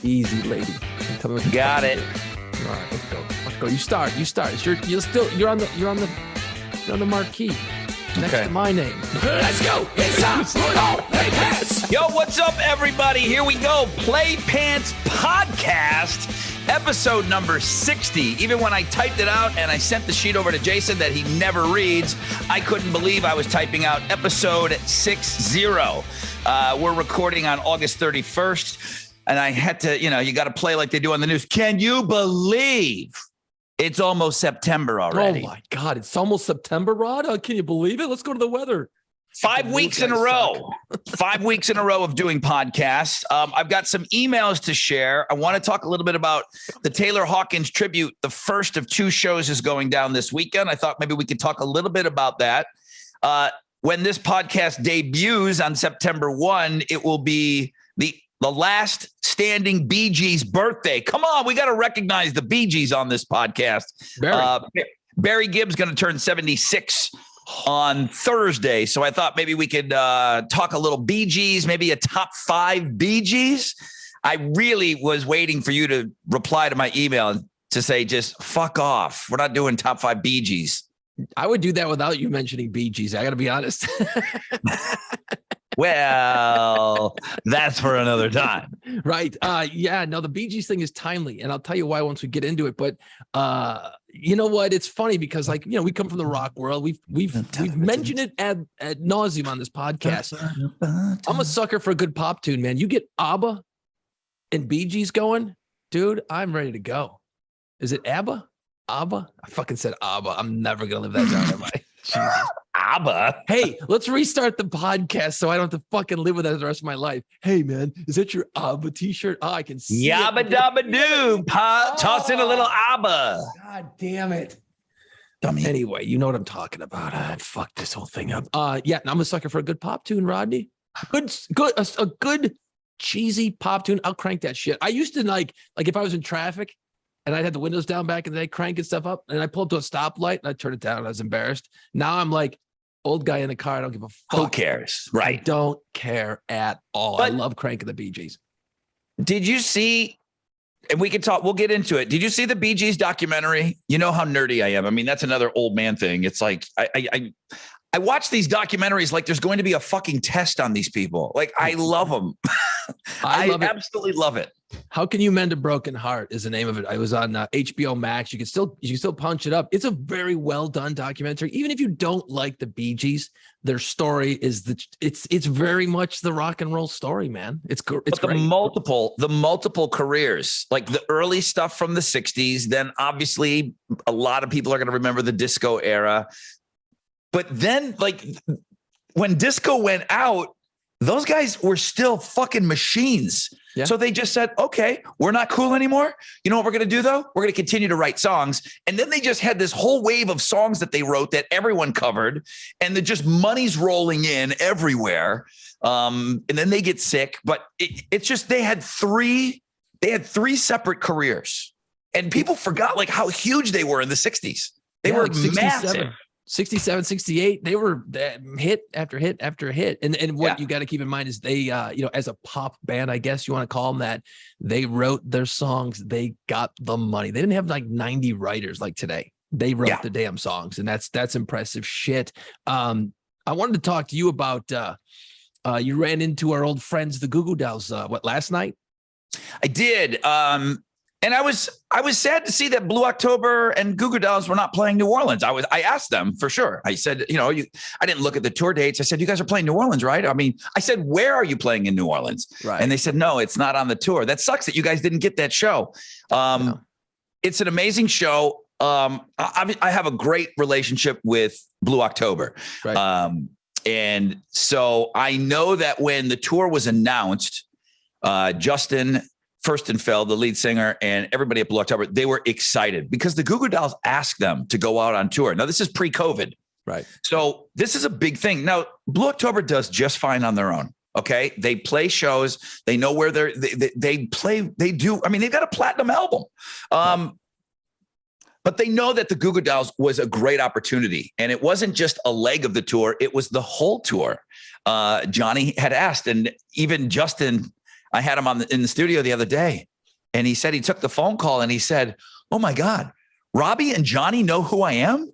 Easy, lady. Tell me what Got it. All right, let's go. Let's go. You start. You're on the marquee. Next to my name. Let's go. It's time for all Play Pants. Yo, what's up, everybody? Here we go. Play Pants Podcast, episode number 60. Even when I typed it out and I sent the sheet over to Jason that he never reads, I couldn't believe I was typing out episode 60. We're recording on August 31st, and I had to, you got to play like they do on the news. Can you believe it's almost September already? Oh, my God. It's almost September, Rod. Can you believe it? Let's go to the weather. 5 weeks in a row. 5 weeks in a row of doing podcasts. I've got some emails to share. I want to talk a little bit about the Taylor Hawkins tribute. The first of two shows is going down this weekend. I thought maybe we could talk a little bit about that. When this podcast debuts on September 1, it will be the last standing Bee Gees birthday. Come on, we got to recognize the Bee Gees on this podcast. Barry Gibb's going to turn 76 on Thursday. So I thought maybe we could talk a little Bee Gees, maybe a top 5 Bee Gees. I really was waiting for you to reply to my email to say, just fuck off. We're not doing top 5 Bee Gees. I would do that without you mentioning Bee Gees. I got to be honest. Well, that's for another time. Right. The Bee Gees thing is timely, and I'll tell you why once we get into it. But you know what? It's funny because, we come from the rock world. We've mentioned it ad nauseum on this podcast. I'm a sucker for a good pop tune, man. You get ABBA and Bee Gees going, dude, I'm ready to go. Is it ABBA? ABBA? I fucking said ABBA. I'm never going to live that down, am I? Jesus. ABBA. Hey, let's restart the podcast so I don't have to fucking live with that the rest of my life. Hey, man, is that your ABBA t-shirt? Oh, I can see Yabba it. dabba doo. Toss in a little ABBA. God damn it. Dummy. Anyway, you know what I'm talking about. Fuck this whole thing up. And I'm a sucker for a good pop tune, Rodney. A good cheesy pop tune. I'll crank that shit. I used to like if I was in traffic and I'd had the windows down back in the day, cranking stuff up, and I pulled up to a stoplight and I turned it down. I was embarrassed. Now I'm like, old guy in the car. I don't give a fuck. Who cares? Right. I don't care at all. I love cranking the Bee Gees. Did you see, and we can talk, we'll get into it. Did you see the Bee Gees documentary? You know how nerdy I am. I mean, that's another old man thing. It's like, I watch these documentaries like there's going to be a fucking test on these people. Like, I love them. I absolutely love it. How Can You Mend a Broken Heart is the name of it. I was on HBO Max. You can still punch it up. It's a very well done documentary. Even if you don't like the Bee Gees, their story is it's very much the rock and roll story, man. It's great. The multiple careers, like the early stuff from the 60s. Then obviously a lot of people are going to remember the disco era. But then, like, when disco went out, those guys were still fucking machines. Yeah. So they just said, okay, we're not cool anymore. You know what we're going to do, though? We're going to continue to write songs. And then they just had this whole wave of songs that they wrote that everyone covered. And just money's rolling in everywhere. And then they get sick. But it's just they had three separate careers. And people forgot, like, how huge they were in the 60s. They were like massive. 67, 68, they were hit after hit after hit. And what you got to keep in mind is they, as a pop band, I guess you want to call them that, they wrote their songs. They got the money. They didn't have like 90 writers like today. They wrote the damn songs, and that's impressive shit. I wanted to talk to you about, you ran into our old friends, the Goo Goo Dolls, last night? I did. And I was sad to see that Blue October and Goo Goo Dolls were not playing New Orleans. I asked them for sure. I said, I didn't look at the tour dates. I said, you guys are playing New Orleans, right? I mean, I said, where are you playing in New Orleans? Right. And they said, no, it's not on the tour. That sucks that you guys didn't get that show. It's an amazing show. I have a great relationship with Blue October. Right. And so I know that when the tour was announced, Justin Furstenfeld, the lead singer, and everybody at Blue October, they were excited because the Goo Goo Dolls asked them to go out on tour. Now, this is pre-COVID. Right. So this is a big thing. Now, Blue October does just fine on their own. Okay. They play shows. They know where they play. They do. I mean, they've got a platinum album. But they know that the Goo Goo Dolls was a great opportunity. And it wasn't just a leg of the tour. It was the whole tour. Johnny had asked, and even Justin, I had him in the studio the other day. And he said he took the phone call and he said, "Oh my God, Robbie and Johnny know who I am."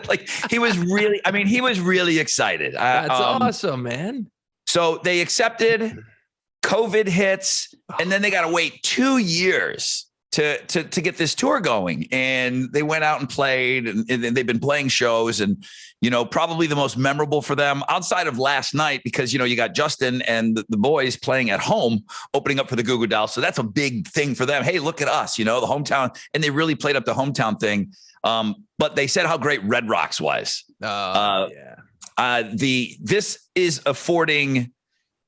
Like he was really excited. That's awesome, man. So they accepted. COVID hits, and then they got to wait 2 years to get this tour going. And they went out and played, and they've been playing shows. And probably the most memorable for them outside of last night, because you got Justin and the boys playing at home, opening up for the Goo Goo Dolls. So that's a big thing for them. Hey, look at us, the hometown, and they really played up the hometown thing. But they said how great Red Rocks was.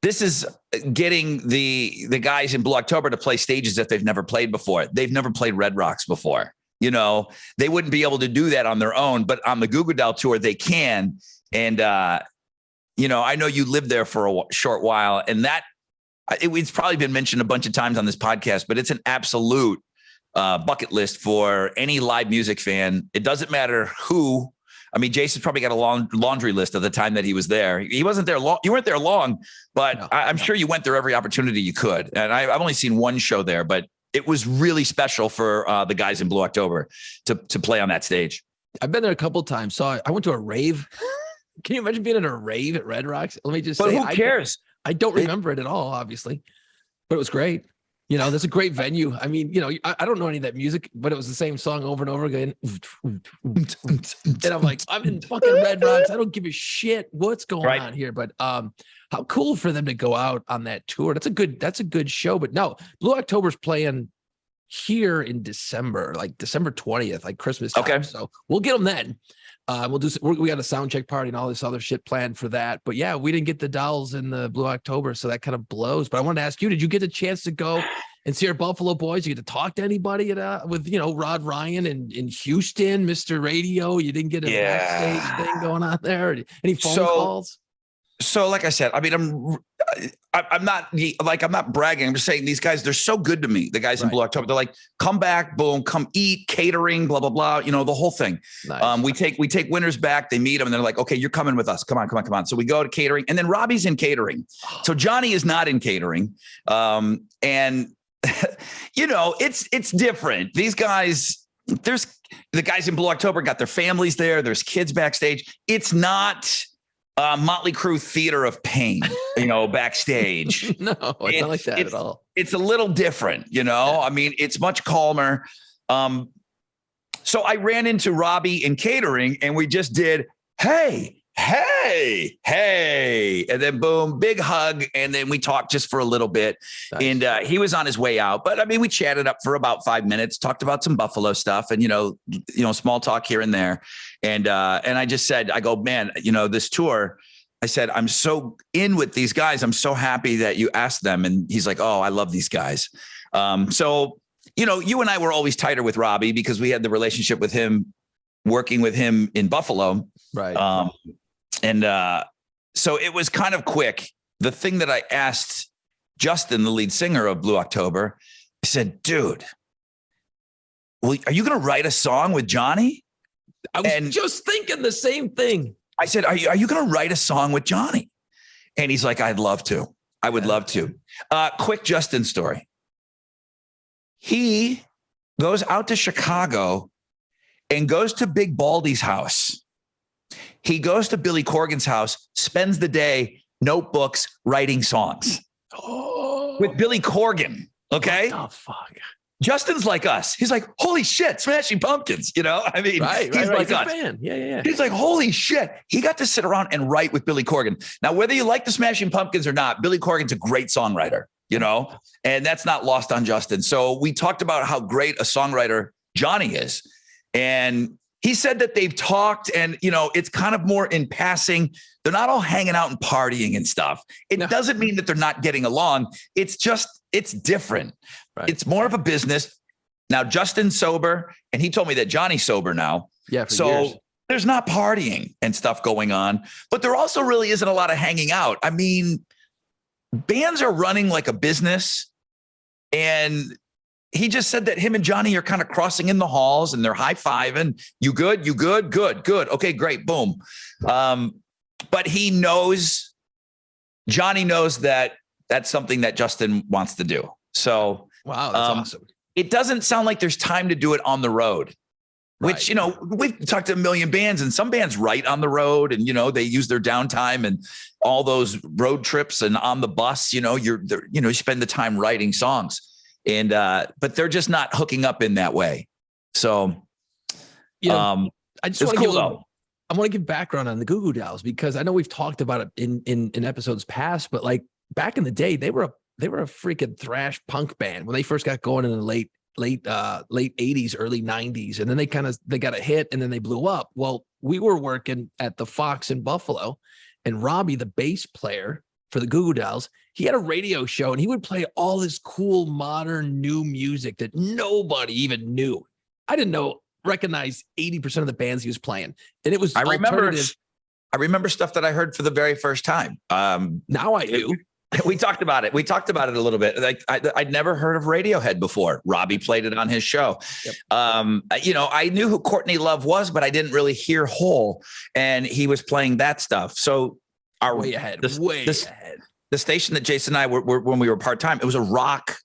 This is getting the guys in Blue October to play stages that they've never played before. They've never played Red Rocks before. They wouldn't be able to do that on their own, but on the Goo Goo Doll tour, they can. And, I know you lived there for a short while, and it's probably been mentioned a bunch of times on this podcast, but it's an absolute bucket list for any live music fan. It doesn't matter who. I mean, Jason's probably got a long laundry list of the time that he was there. He wasn't there long. You weren't there long, but no, I'm sure you went there every opportunity you could. And I've only seen one show there, but it was really special for the guys in Blue October to play on that stage. I've been there a couple of times. So I went to a rave. Can you imagine being at a rave at Red Rocks? Let me just say, who cares? I don't remember it at all, obviously, but it was great. That's a great venue. I mean, I don't know any of that music, but it was the same song over and over again. And I'm like, I'm in fucking Red Rocks. I don't give a shit what's going on here. But how cool for them to go out on that tour. That's a good show. But no, Blue October's playing here in December, like December 20th, like Christmas time. Okay. So we'll get them then. We got a sound check party and all this other shit planned for that. But yeah, we didn't get the Dolls in the Blue October, so that kind of blows. But I wanted to ask you, did you get a chance to go and see our Buffalo boys? You get to talk to anybody with Rod Ryan in Houston, Mr. Radio? You didn't get a backstage thing going on there? Any phone calls? So like I said, I mean, I'm not bragging. I'm just saying these guys, they're so good to me. The guys in Blue October, they're like, come back, boom, come eat, catering, blah, blah, blah. The whole thing. Nice. We take winners back. They meet them and they're like, okay, you're coming with us. Come on. So we go to catering, and then Robbie's in catering. So Johnny is not in catering. And it's different. These guys, there's the guys in Blue October got their families there. There's kids backstage. It's not Motley Crue Theater of Pain, backstage. No, it's not like that at all. It's a little different, I mean, it's much calmer. So I ran into Robbie in catering, and we just did, hey, and then boom, big hug. And then we talked just for a little bit. Nice. And he was on his way out, but I mean, we chatted up for about 5 minutes, talked about some Buffalo stuff and, small talk here and there. And I just said, I go, man, this tour, I said, I'm so in with these guys. I'm so happy that you asked them. And he's like, oh, I love these guys. So, you and I were always tighter with Robbie because we had the relationship with him, working with him in Buffalo. Right. So it was kind of quick. The thing that I asked Justin, the lead singer of Blue October, I said, dude, are you going to write a song with Johnny? I was just thinking the same thing. I said, are you going to write a song with Johnny? And he's like, I'd love to. I would love to. Quick Justin story. He goes out to Chicago and goes to Big Baldy's house. He goes to Billy Corgan's house, spends the day, notebooks, writing songs with Billy Corgan. Okay. What the fuck? Justin's like us. He's like, holy shit, Smashing Pumpkins. I mean, he's like he's us. A fan. Yeah. He's like, holy shit. He got to sit around and write with Billy Corgan. Now, whether you like the Smashing Pumpkins or not, Billy Corgan's a great songwriter, and that's not lost on Justin. So we talked about how great a songwriter Johnny is. And he said that they've talked and, it's kind of more in passing. They're not all hanging out and partying and stuff. It doesn't mean that they're not getting along. It's just, it's different. Right. It's more of a business. Now, Justin's sober, and he told me that Johnny's sober now. Yeah. So years. There's not partying and stuff going on, but there also really isn't a lot of hanging out. I mean, bands are running like a business, and he just said that him and Johnny are kind of crossing in the halls and they're high-fiving. You good? You good? Good. Okay, great. Boom. But Johnny knows that that's something that Justin wants to do. So Wow, that's awesome. It doesn't sound like there's time to do it on the road. Which, you know, we've talked to a million bands, and some bands write on the road, and, you know, they use their downtime and all those road trips and on the bus, you know, you spend the time writing songs, and but they're just not hooking up in that way. So, I just want to I want to give background on the Goo Goo Dolls, because I know we've talked about it in episodes past, but like back in the day, they were a freaking thrash punk band when they first got going in the late 80s, early 90s. And then they got a hit, and then they blew up. Well, we were working at the Fox in Buffalo, and Robbie, the bass player for the Goo Goo Dolls, he had a radio show, and he would play all this cool, modern, new music that nobody even knew. I didn't recognize 80% of the bands he was playing. And it was I remember stuff that I heard for the very first time. Now I do. We talked about it. A little bit. Like I'd never heard of Radiohead before. Robbie played it on his show. Yep. You know, I knew who Courtney Love was, but I didn't really hear Hole, and he was playing that stuff. So way ahead. The station that Jason and I were when we were part-time, it was a rock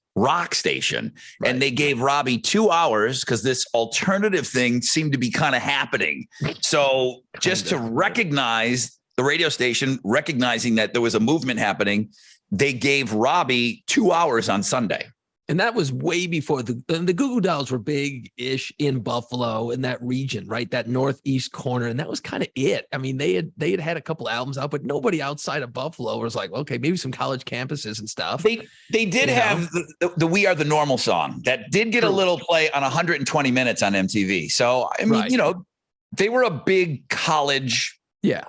station, right. And they gave Robbie 2 hours because this alternative thing seemed to be kind of happening. So just to recognize the radio station, recognizing that there was a movement happening, they gave Robbie 2 hours on Sunday. And that was way before the Goo Goo Dolls were big-ish in Buffalo, in that region, right? That northeast corner. And that was kind of it. I mean, they had a couple albums out, but nobody outside of Buffalo was like, okay, maybe some college campuses and stuff. They did have the We Are the Normal song that did get a little play on 120 Minutes on MTV. So, I mean, you know, they were a big college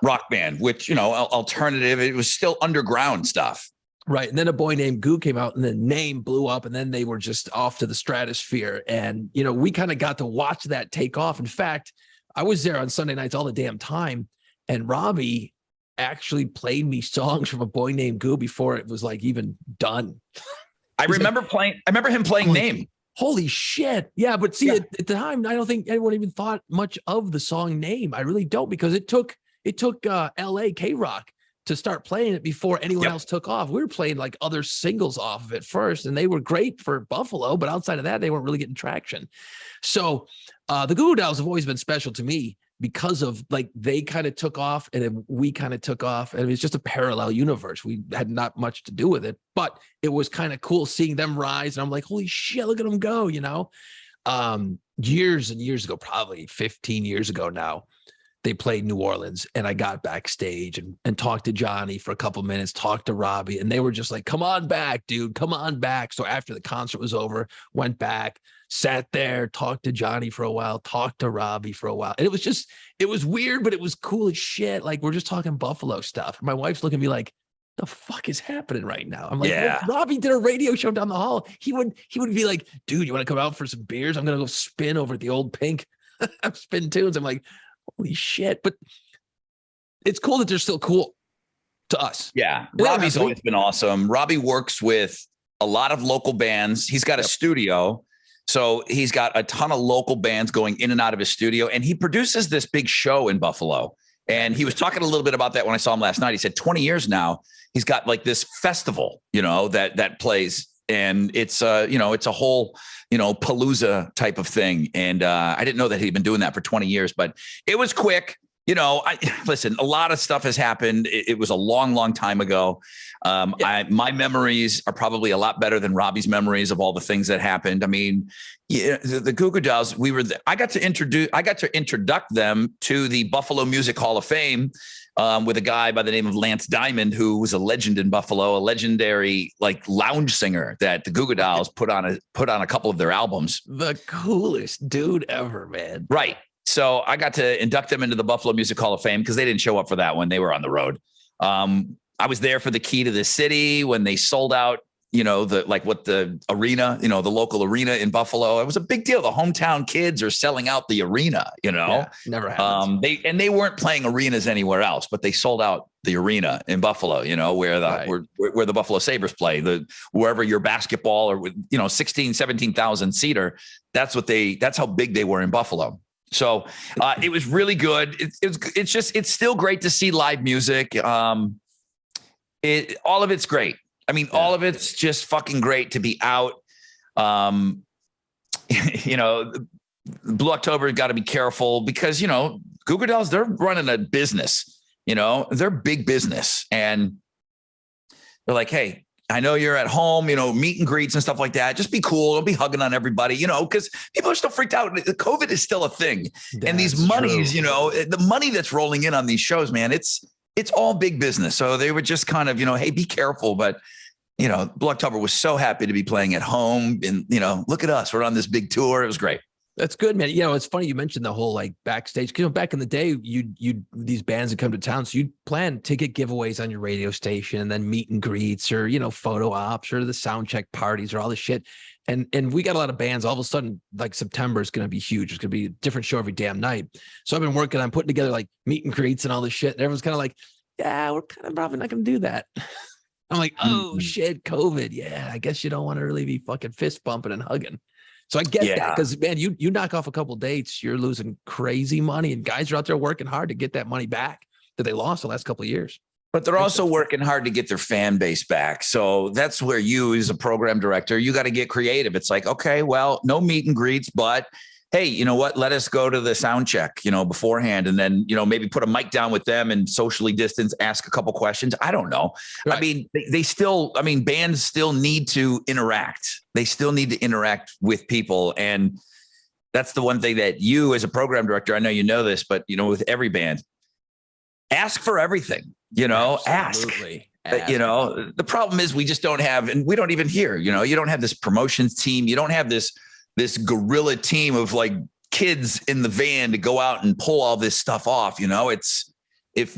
rock band, which, you know, alternative. It was still underground stuff. Right. And then A Boy Named Goo came out, and the name blew up, and then they were just off to the stratosphere. And, you know, we kind of got to watch that take off. In fact, I was there on Sunday nights all the damn time, and Robbie actually played me songs from A Boy Named Goo before it was like even done. I remember him playing Name. Holy shit. Yeah. But see, at the time, I don't think anyone even thought much of the song Name. I really don't, because it took LA K-Rock to start playing it before anyone else took off. We were playing like other singles off of it first, and they were great for Buffalo, but outside of that, they weren't really getting traction. So the Goo Goo Dolls have always been special to me because of like, they kind of took off, and then we kind of took off, and it was just a parallel universe. We had not much to do with it, but it was kind of cool seeing them rise. And I'm like, holy shit, look at them go, you know? Years and years ago, probably 15 years ago now, they played New Orleans, and I got backstage and talked to Johnny for a couple minutes, talked to Robbie, and they were just like, come on back, dude, come on back. So after the concert was over, went back, sat there, talked to Johnny for a while, talked to Robbie for a while. And it was weird, but it was cool as shit. Like, we're just talking Buffalo stuff. My wife's looking at me like, the fuck is happening right now? I'm like, well, Robbie did a radio show down the hall. He would be like, dude, you want to come out for some beers? I'm going to go spin over at the Old Pink. Spin tunes. I'm like, holy shit. But it's cool that they're still cool to us. Yeah. Robbie's always been awesome. Robbie works with a lot of local bands. He's got a studio. So he's got a ton of local bands going in and out of his studio. And he produces this big show in Buffalo. And he was talking a little bit about that when I saw him last night. He said 20 years now, he's got like this festival, you know, that plays. And it's it's a whole, you know, palooza type of thing. And I didn't know that he'd been doing that for 20 years, but it was quick. You know, listen, a lot of stuff has happened. It was a long, long time ago. My memories are probably a lot better than Robbie's memories of all the things that happened. I mean, the Goo Goo Dolls, I got to introduce them to the Buffalo Music Hall of Fame with a guy by the name of Lance Diamond, who was a legend in Buffalo, a legendary like lounge singer that the Goo Goo Dolls put on a couple of their albums. The coolest dude ever, man. Right. So I got to induct them into the Buffalo Music Hall of Fame because they didn't show up for that one. They were on the road. I was there for the Key to the City when they sold out, you know, the arena, you know, the local arena in Buffalo. It was a big deal. The hometown kids are selling out the arena, you know. Yeah, never happened. They weren't playing arenas anywhere else, but they sold out the arena in Buffalo, you know, where the Buffalo Sabres play, wherever your basketball or, you know, 17,000 seater. That's how big they were in Buffalo. So it was really good. It's still great to see live music. All of it's great. I mean, all of it's just fucking great to be out. You know, Blue October got to be careful because, you know, Goo Goo Dolls, they're running a business, you know, they're big business. And they're like, hey, I know you're at home, you know, meet and greets and stuff like that. Just be cool. Don't be hugging on everybody, you know, because people are still freaked out. The COVID is still a thing. And these monies, you know, the money that's rolling in on these shows, man, it's all big business. So they were just kind of, you know, hey, be careful. But, you know, Blue October was so happy to be playing at home. And, you know, look at us. We're on this big tour. It was great. That's good, man. You know, it's funny you mentioned the whole like backstage. You know, back in the day, you these bands would come to town, so you'd plan ticket giveaways on your radio station, and then meet and greets, or you know, photo ops, or the sound check parties, or all this shit. And we got a lot of bands. All of a sudden, like September is going to be huge. It's going to be a different show every damn night. So I've been working on putting together like meet and greets and all this shit. And everyone's kind of like, yeah, we're kind of probably not going to do that. I'm like, oh shit, COVID. Yeah, I guess you don't want to really be fucking fist bumping and hugging. So I get that, because man, you knock off a couple of dates, you're losing crazy money, and guys are out there working hard to get that money back that they lost the last couple of years. But they're also working hard to get their fan base back. So that's where you, as a program director, you got to get creative. It's like, okay, well, no meet and greets, but hey, you know what? Let us go to the sound check, you know, beforehand, and then, you know, maybe put a mic down with them and socially distance, ask a couple questions. I don't know. Right. I mean, they still, I mean, bands still need to interact. They still need to interact with people. And that's the one thing that you, as a program director, I know you know this, but, you know, with every band, ask for everything, you know, Absolutely. ask. You know, the problem is we just don't have, and we don't even hear, you know, you don't have this promotions team. You don't have this guerrilla team of like kids in the van to go out and pull all this stuff off. You know, it's, if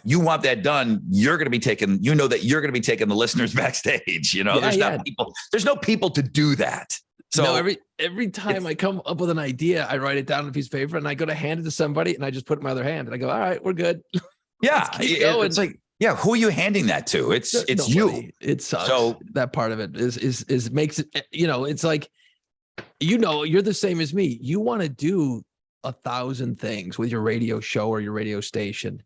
you want that done, you're going to be taking, you know, that you're going to be taking the listeners backstage, you know, there's no people to do that. So no, every time I come up with an idea, I write it down on a piece of paper and I go to hand it to somebody, and I just put it in my other hand and I go, all right, we're good. Yeah. It's like, yeah, who are you handing that to? It's nobody. You. It sucks. So that part of it is makes it, you know, it's like, you know, you're the same as me. You want to do 1,000 things with your radio show or your radio station,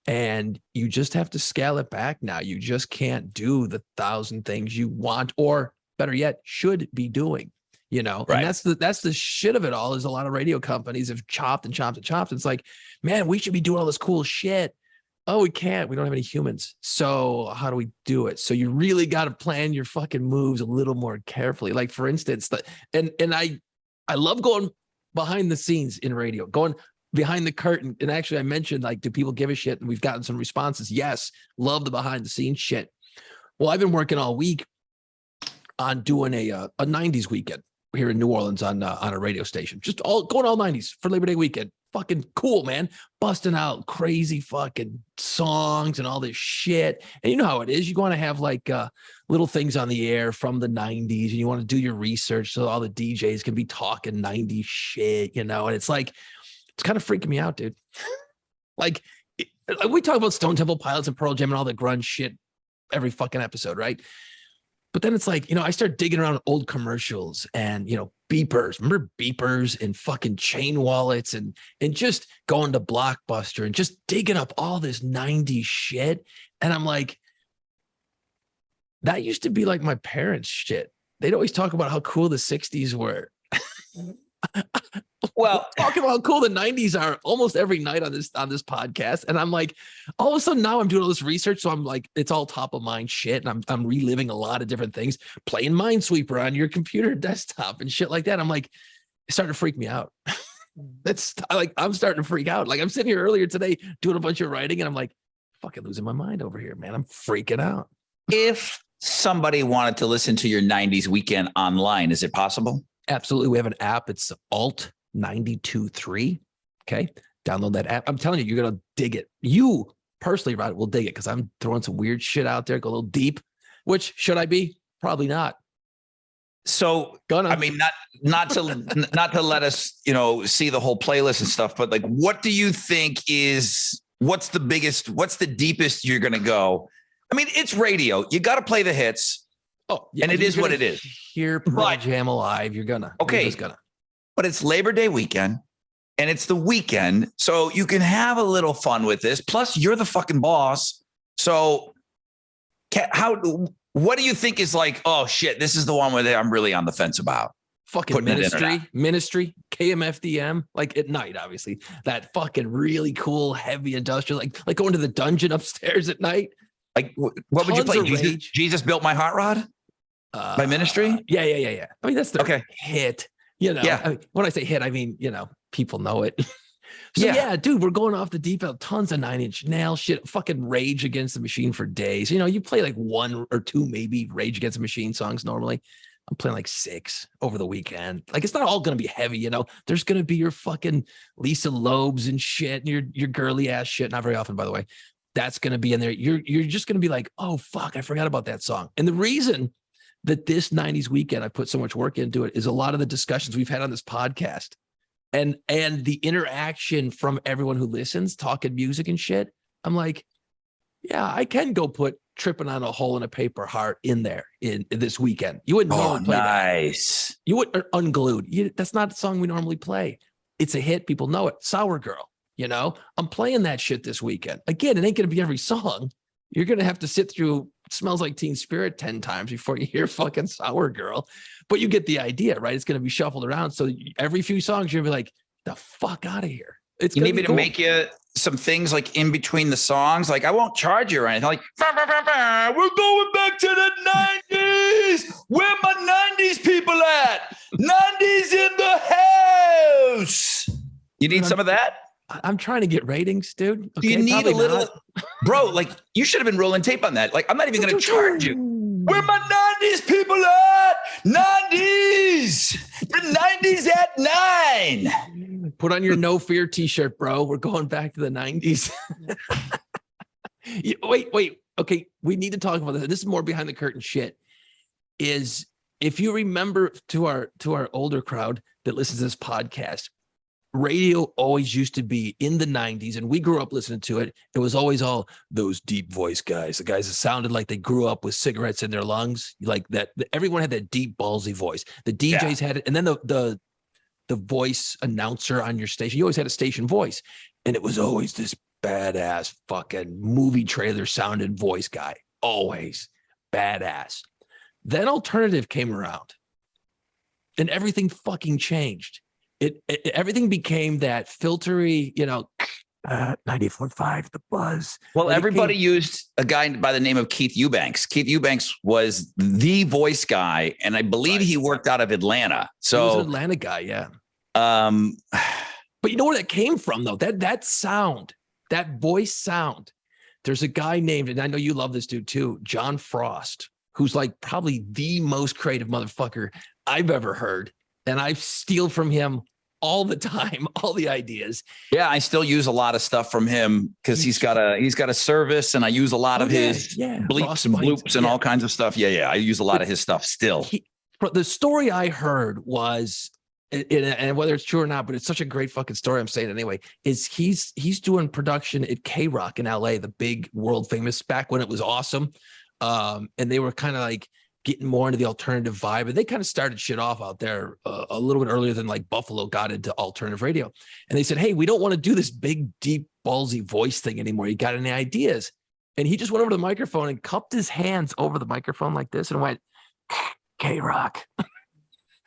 and you just have to scale it back now. You just can't do the 1,000 things you want, or better yet, should be doing, you know. Right. And that's the shit of it all, is a lot of radio companies have chopped and chopped and chopped. It's like, man, we should be doing all this cool shit. Oh, we can't. We don't have any humans. So how do we do it? So you really got to plan your fucking moves a little more carefully. Like, for instance, and I love going behind the scenes in radio, going behind the curtain. And actually, I mentioned, like, do people give a shit? And we've gotten some responses. Yes, love the behind the scenes shit. Well, I've been working all week on doing a 90s weekend here in New Orleans on a radio station, just going all 90s for Labor Day weekend. Fucking cool, man. Busting out crazy fucking songs and all this shit. And you know how it is. You want to have like little things on the air from the 90s, and you want to do your research so all the DJs can be talking 90s shit, you know? And it's like, it's kind of freaking me out, dude. Like we talk about Stone Temple Pilots and Pearl Jam and all the grunge shit every fucking episode, right? But then it's like, you know, I start digging around old commercials and, you know, beepers. Remember beepers and fucking chain wallets and just going to Blockbuster and just digging up all this 90s shit. And I'm like, that used to be like my parents' shit. They'd always talk about how cool the 60s were. Well, talking about how cool the 90s are almost every night on this podcast. And I'm like, all of a sudden now I'm doing all this research. So I'm like, it's all top of mind shit. And I'm reliving a lot of different things, playing Minesweeper on your computer desktop and shit like that. I'm like, it's starting to freak me out. That's like, I'm starting to freak out. Like, I'm sitting here earlier today doing a bunch of writing and I'm like, fucking losing my mind over here, man. I'm freaking out. If somebody wanted to listen to your 90s weekend online, is it possible? Absolutely. We have an app. It's Alt 92.3. Okay. Download that app. I'm telling you, you're going to dig it. You personally, Rod, will dig it, because I'm throwing some weird shit out there, go a little deep, which should I be? Probably not. So, I mean, not to let us, you know, see the whole playlist and stuff, but like, what do you think what's the deepest you're going to go? I mean, it's radio. You got to play the hits. Oh, yeah, and it is what it is. Hear Pearl Jam alive. You're gonna. But it's Labor Day weekend, and it's the weekend, so you can have a little fun with this. Plus, you're the fucking boss. So, What do you think is like, oh shit, this is the one where I'm really on the fence about? Fucking ministry, KMFDM, like at night, obviously. That fucking really cool, heavy industrial, like going to the dungeon upstairs at night. Like, what would you play? Jesus Built My Hot Rod by Ministry? Yeah. I mean, that's the hit. You know, yeah. I mean, when I say hit, I mean, you know, people know it. So yeah, dude, we're going off the deep end. Tons of Nine Inch Nails shit. Fucking Rage Against the Machine for days. You know, you play like 1 or 2 maybe Rage Against the Machine songs normally. I'm playing like 6 over the weekend. Like, it's not all going to be heavy, you know. There's going to be your fucking Lisa Loebs and shit, and your girly ass shit. Not very often, by the way. That's going to be in there. You're just going to be like, oh fuck, I forgot about that song. And the reason that this 90s weekend I put so much work into it is a lot of the discussions we've had on this podcast, and the interaction from everyone who listens, talking music and shit. I'm like, yeah, I can go put Tripping on a Hole in a Paper Heart in there in this weekend. You wouldn't normally play that. You would Unglued. That's not the song we normally play. It's a hit. People know it. Sour Girl. You know, I'm playing that shit this weekend. Again, it ain't going to be every song. You're going to have to sit through Smells Like Teen Spirit 10 times before you hear fucking Sour Girl. But you get the idea, right? It's going to be shuffled around. So every few songs, you're going to be like, the fuck out of here. You need me to make you some things like in between the songs. Like, I won't charge you or anything. Like, we're going back to the 90s. Where my 90s people at? 90s in the house. You need some of that? I'm trying to get ratings, dude. Okay, you need a little, bro. Like, you should have been rolling tape on that. Like, I'm not even going to charge you. Where my 90s people at? 90s. The 90s at 9. Put on your No Fear t-shirt, bro. We're going back to the 90s. Wait. Okay, we need to talk about this. This is more behind the curtain shit. Is if you remember, to our older crowd that listens to this podcast, radio always used to be in the 90s, and we grew up listening to it. It was always all those deep voice guys, the guys that sounded like they grew up with cigarettes in their lungs, like that. Everyone had that deep, ballsy voice. The DJs had it, and then the voice announcer on your station. You always had a station voice, and it was always this badass fucking movie trailer sounding voice guy. Always badass. Then alternative came around, and everything fucking changed. Everything became that filtery, you know, 94.5, the buzz. Well, everybody used a guy by the name of Keith Eubanks. Keith Eubanks was the voice guy, and I believe he worked out of Atlanta. So he was an Atlanta guy, yeah. But you know where that came from, though? That sound, that voice sound. There's a guy named, and I know you love this dude too, John Frost, who's like probably the most creative motherfucker I've ever heard. And I steal from him all the time, all the ideas. Yeah, I still use a lot of stuff from him because he's got a service, and I use a lot of his bleeps and bloops and all kinds of stuff. Yeah, I use a lot of his stuff still. The story I heard was, and whether it's true or not, but it's such a great fucking story, I'm saying it anyway, is he's doing production at K-Rock in LA, the big world famous, back when it was awesome. And they were kind of like getting more into the alternative vibe, and they kind of started shit off out there a little bit earlier than like Buffalo got into alternative radio. And they said, hey, we don't want to do this big, deep, ballsy voice thing anymore. You got any ideas? And he just went over to the microphone and cupped his hands over the microphone like this and went, K-Rock.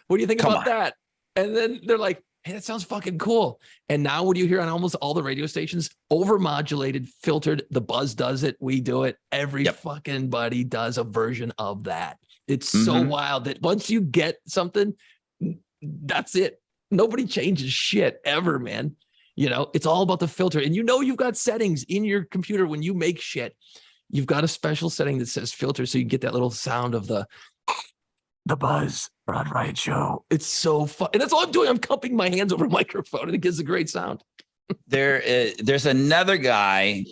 What do you think about that? And then they're like, hey, that sounds fucking cool. And now what do you hear on almost all the radio stations? Overmodulated, filtered. The Buzz does it. We do it. Every fucking buddy does a version of that. It's so wild that once you get something, that's it. Nobody changes shit ever, man. You know, it's all about the filter. And you know, you've got settings in your computer when you make shit. You've got a special setting that says filter, so you get that little sound of the Buzz Rod Riot Show. It's so fun. And that's all I'm doing. I'm cupping my hands over a microphone, and it gives a great sound. There's another guy,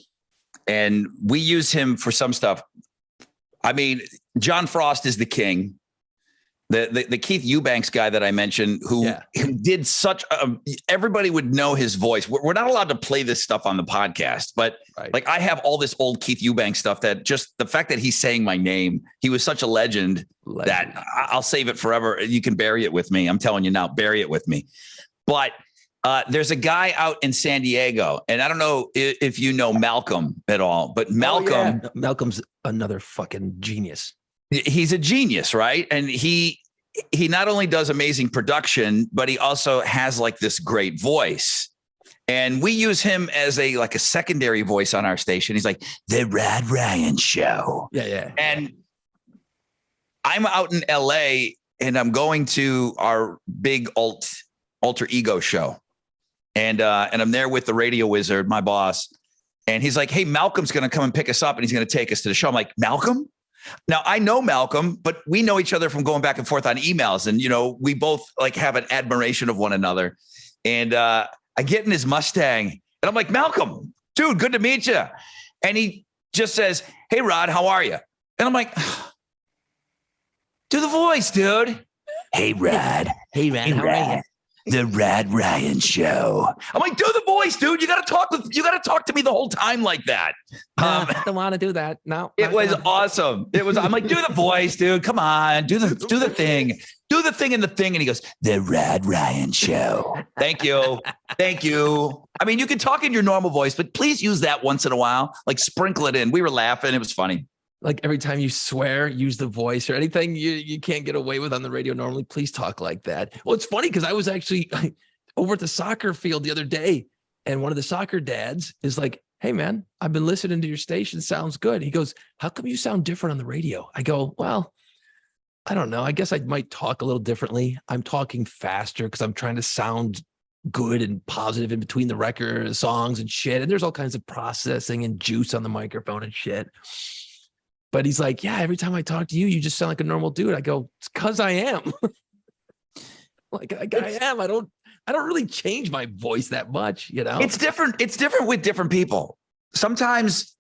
and we use him for some stuff. I mean, John Frost is the king. The Keith Eubanks guy that I mentioned, who did such everybody would know his voice. We're not allowed to play this stuff on the podcast, but like I have all this old Keith Eubanks stuff that just the fact that he's saying my name, he was such a legend that I'll save it forever. You can bury it with me. I'm telling you now, bury it with me. But there's a guy out in San Diego, and I don't know if you know Malcolm at all, but Malcolm. Malcolm's another fucking genius. He's a genius, right? And he not only does amazing production, but he also has like this great voice. And we use him as a secondary voice on our station. He's like, the Rod Ryan Show. Yeah. And I'm out in LA and I'm going to our big alter ego show. And I'm there with the radio wizard, my boss. And he's like, hey, Malcolm's going to come and pick us up and he's going to take us to the show. I'm like, Malcolm? Now I know Malcolm, but we know each other from going back and forth on emails. And, we both like have an admiration of one another. And I get in his Mustang and I'm like, Malcolm, dude, good to meet you. And he just says, hey, Rod, how are you? And I'm like, do the voice, dude. Hey, Rod. Hey, Rod, how are you? The Rod Ryan Show. I'm like, do the voice, dude. You got to talk to me the whole time like that. I don't want to do that. No, it was awesome. I'm like, do the voice, dude. Come on, do the thing. Do the thing and the thing. And he goes, the Rod Ryan Show. Thank you. Thank you. I mean, you can talk in your normal voice, but please use that once in a while. Like sprinkle it in. We were laughing. It was funny. Like every time you swear, use the voice or anything you can't get away with on the radio normally, please talk like that. Well, it's funny because I was actually over at the soccer field the other day and one of the soccer dads is like, hey, man, I've been listening to your station. Sounds good. He goes, how come you sound different on the radio? I go, well, I don't know. I guess I might talk a little differently. I'm talking faster because I'm trying to sound good and positive in between the record songs and shit. And there's all kinds of processing and juice on the microphone and shit. But he's like, yeah, every time I talk to you, you just sound like a normal dude. I go, it's because I am. I am. I don't really change my voice that much, It's different. It's different with different people. Sometimes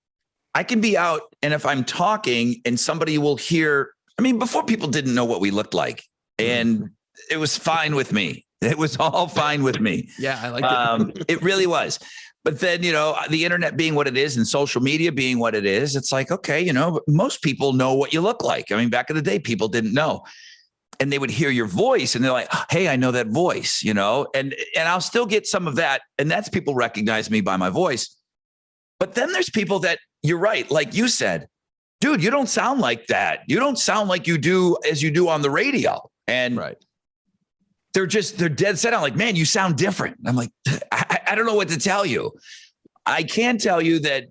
I can be out and if I'm talking and somebody will hear, before people didn't know what we looked like and it was fine with me. It was all fine with me. Yeah, I like it. It really was. But then, the internet being what it is and social media being what it is, it's like, okay, most people know what you look like. Back in the day, people didn't know. And they would hear your voice and they're like, hey, I know that voice, and I'll still get some of that. And that's people recognize me by my voice. But then there's people that you're right. Like you said, dude, you don't sound like that. You don't sound like you do as you do on the radio. And right. They're dead set on like, man, you sound different. I'm like, I don't know what to tell you. I can tell you that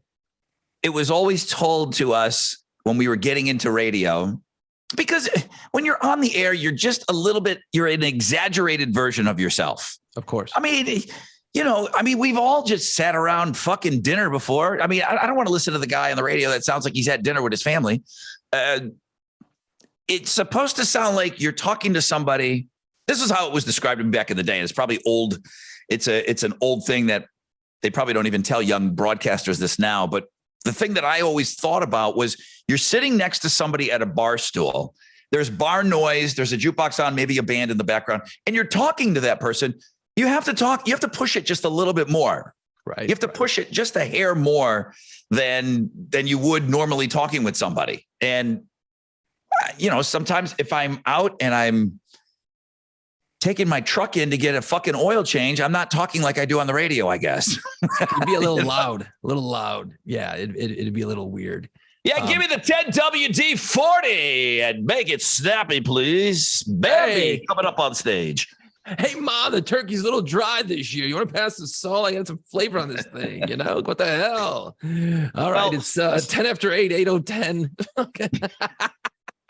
it was always told to us when we were getting into radio, because when you're on the air, you're just you're an exaggerated version of yourself. Of course. We've all just sat around fucking dinner before. I don't want to listen to the guy on the radio that sounds like he's had dinner with his family. It's supposed to sound like you're talking to somebody. This is how it was described back in the day. And it's probably old. It's an old thing that they probably don't even tell young broadcasters this now. But the thing that I always thought about was you're sitting next to somebody at a bar stool. There's bar noise. There's a jukebox on, maybe a band in the background, and you're talking to that person. You have to talk. You have to push it just a little bit more. Right. You have to push it just a hair more than you would normally talking with somebody. And, sometimes if I'm out and I'm taking my truck in to get a fucking oil change, I'm not talking like I do on the radio, I guess. It'd be a little loud. Yeah, it'd be a little weird. Yeah, give me the 10WD-40 and make it snappy, please. Baby, coming up on stage. Hey, Ma, the turkey's a little dry this year. You want to pass the salt? I got some flavor on this thing, What the hell? All right, it's 10 after 8, 8:10. Okay.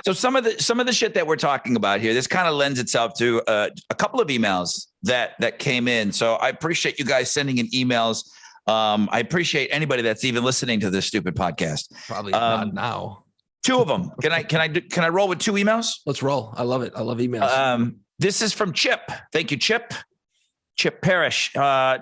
So some of the shit that we're talking about here, this kind of lends itself to a couple of emails that came in. So I appreciate you guys sending in emails. I appreciate anybody that's even listening to this stupid podcast. Probably not now. Two of them. Can I roll with two emails? Let's roll. I love it. I love emails. This is from Chip. Thank you, Chip. Chip Parrish.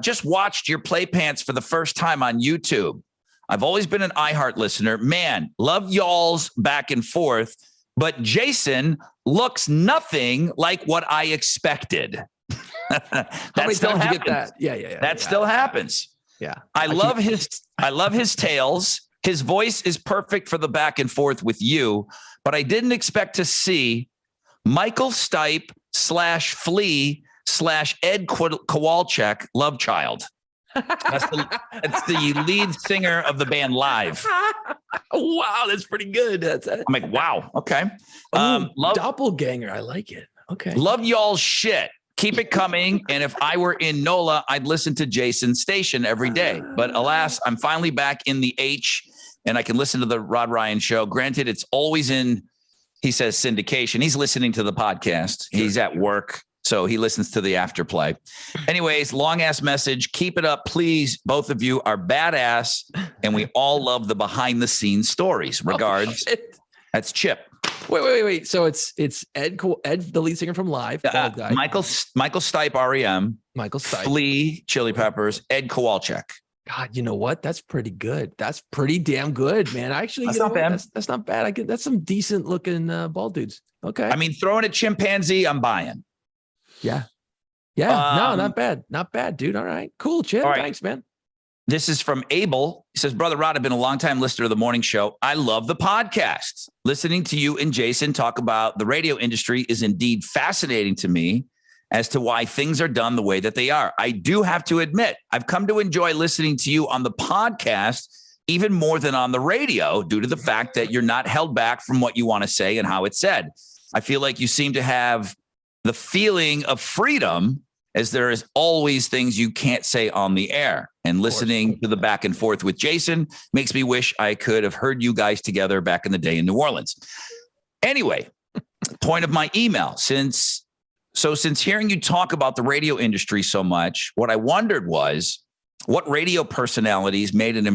Just watched your Play Pants for the first time on YouTube. I've always been an iHeart listener. Man, love y'all's back and forth. But Jason looks nothing like what I expected. How many times you get that? Yeah. That still happens. Yeah. I love his tales. His voice is perfect for the back and forth with you, but I didn't expect to see Michael Stipe /Flea /Ed Kowalczyk love child. That's the lead singer of the band Live. Wow, that's pretty good. I'm like, wow. Okay. Love Love doppelganger. I like it. Okay. Love y'all's shit. Keep it coming. And if I were in NOLA, I'd listen to Jason's station every day. But alas, I'm finally back in the H and I can listen to the Rod Ryan show. Granted, it's always in, he says, syndication. He's listening to the podcast. Sure. He's at work, so he listens to the afterplay. Anyways, long ass message. Keep it up, please. Both of you are badass and we all love the behind the scenes stories. Regards. That's Chip. Wait. So it's Ed, the lead singer from Live. Michael Stipe, REM. Michael Stipe. Flea, Chili Peppers. Ed Kowalczyk. God, you know what? That's pretty good. That's pretty damn good, man. Actually, that's not bad. That's not bad. That's some decent looking bald dudes. Okay. I mean, throwing a chimpanzee, I'm buying. Yeah. No, not bad. Not bad, dude. All right. Cool, Chip. Right. Thanks, man. This is from Abel. He says, Brother Rod, I've been a longtime listener of the morning show. I love the podcast. Listening to you and Jason talk about the radio industry is indeed fascinating to me as to why things are done the way that they are. I do have to admit, I've come to enjoy listening to you on the podcast even more than on the radio due to the fact that you're not held back from what you want to say and how it's said. I feel like you seem to have the feeling of freedom, as there is always things you can't say on the air. And listening to the back and forth with Jason makes me wish I could have heard you guys together back in the day in New Orleans. Anyway, point of my email. Since hearing you talk about the radio industry so much, what I wondered was what radio personalities made an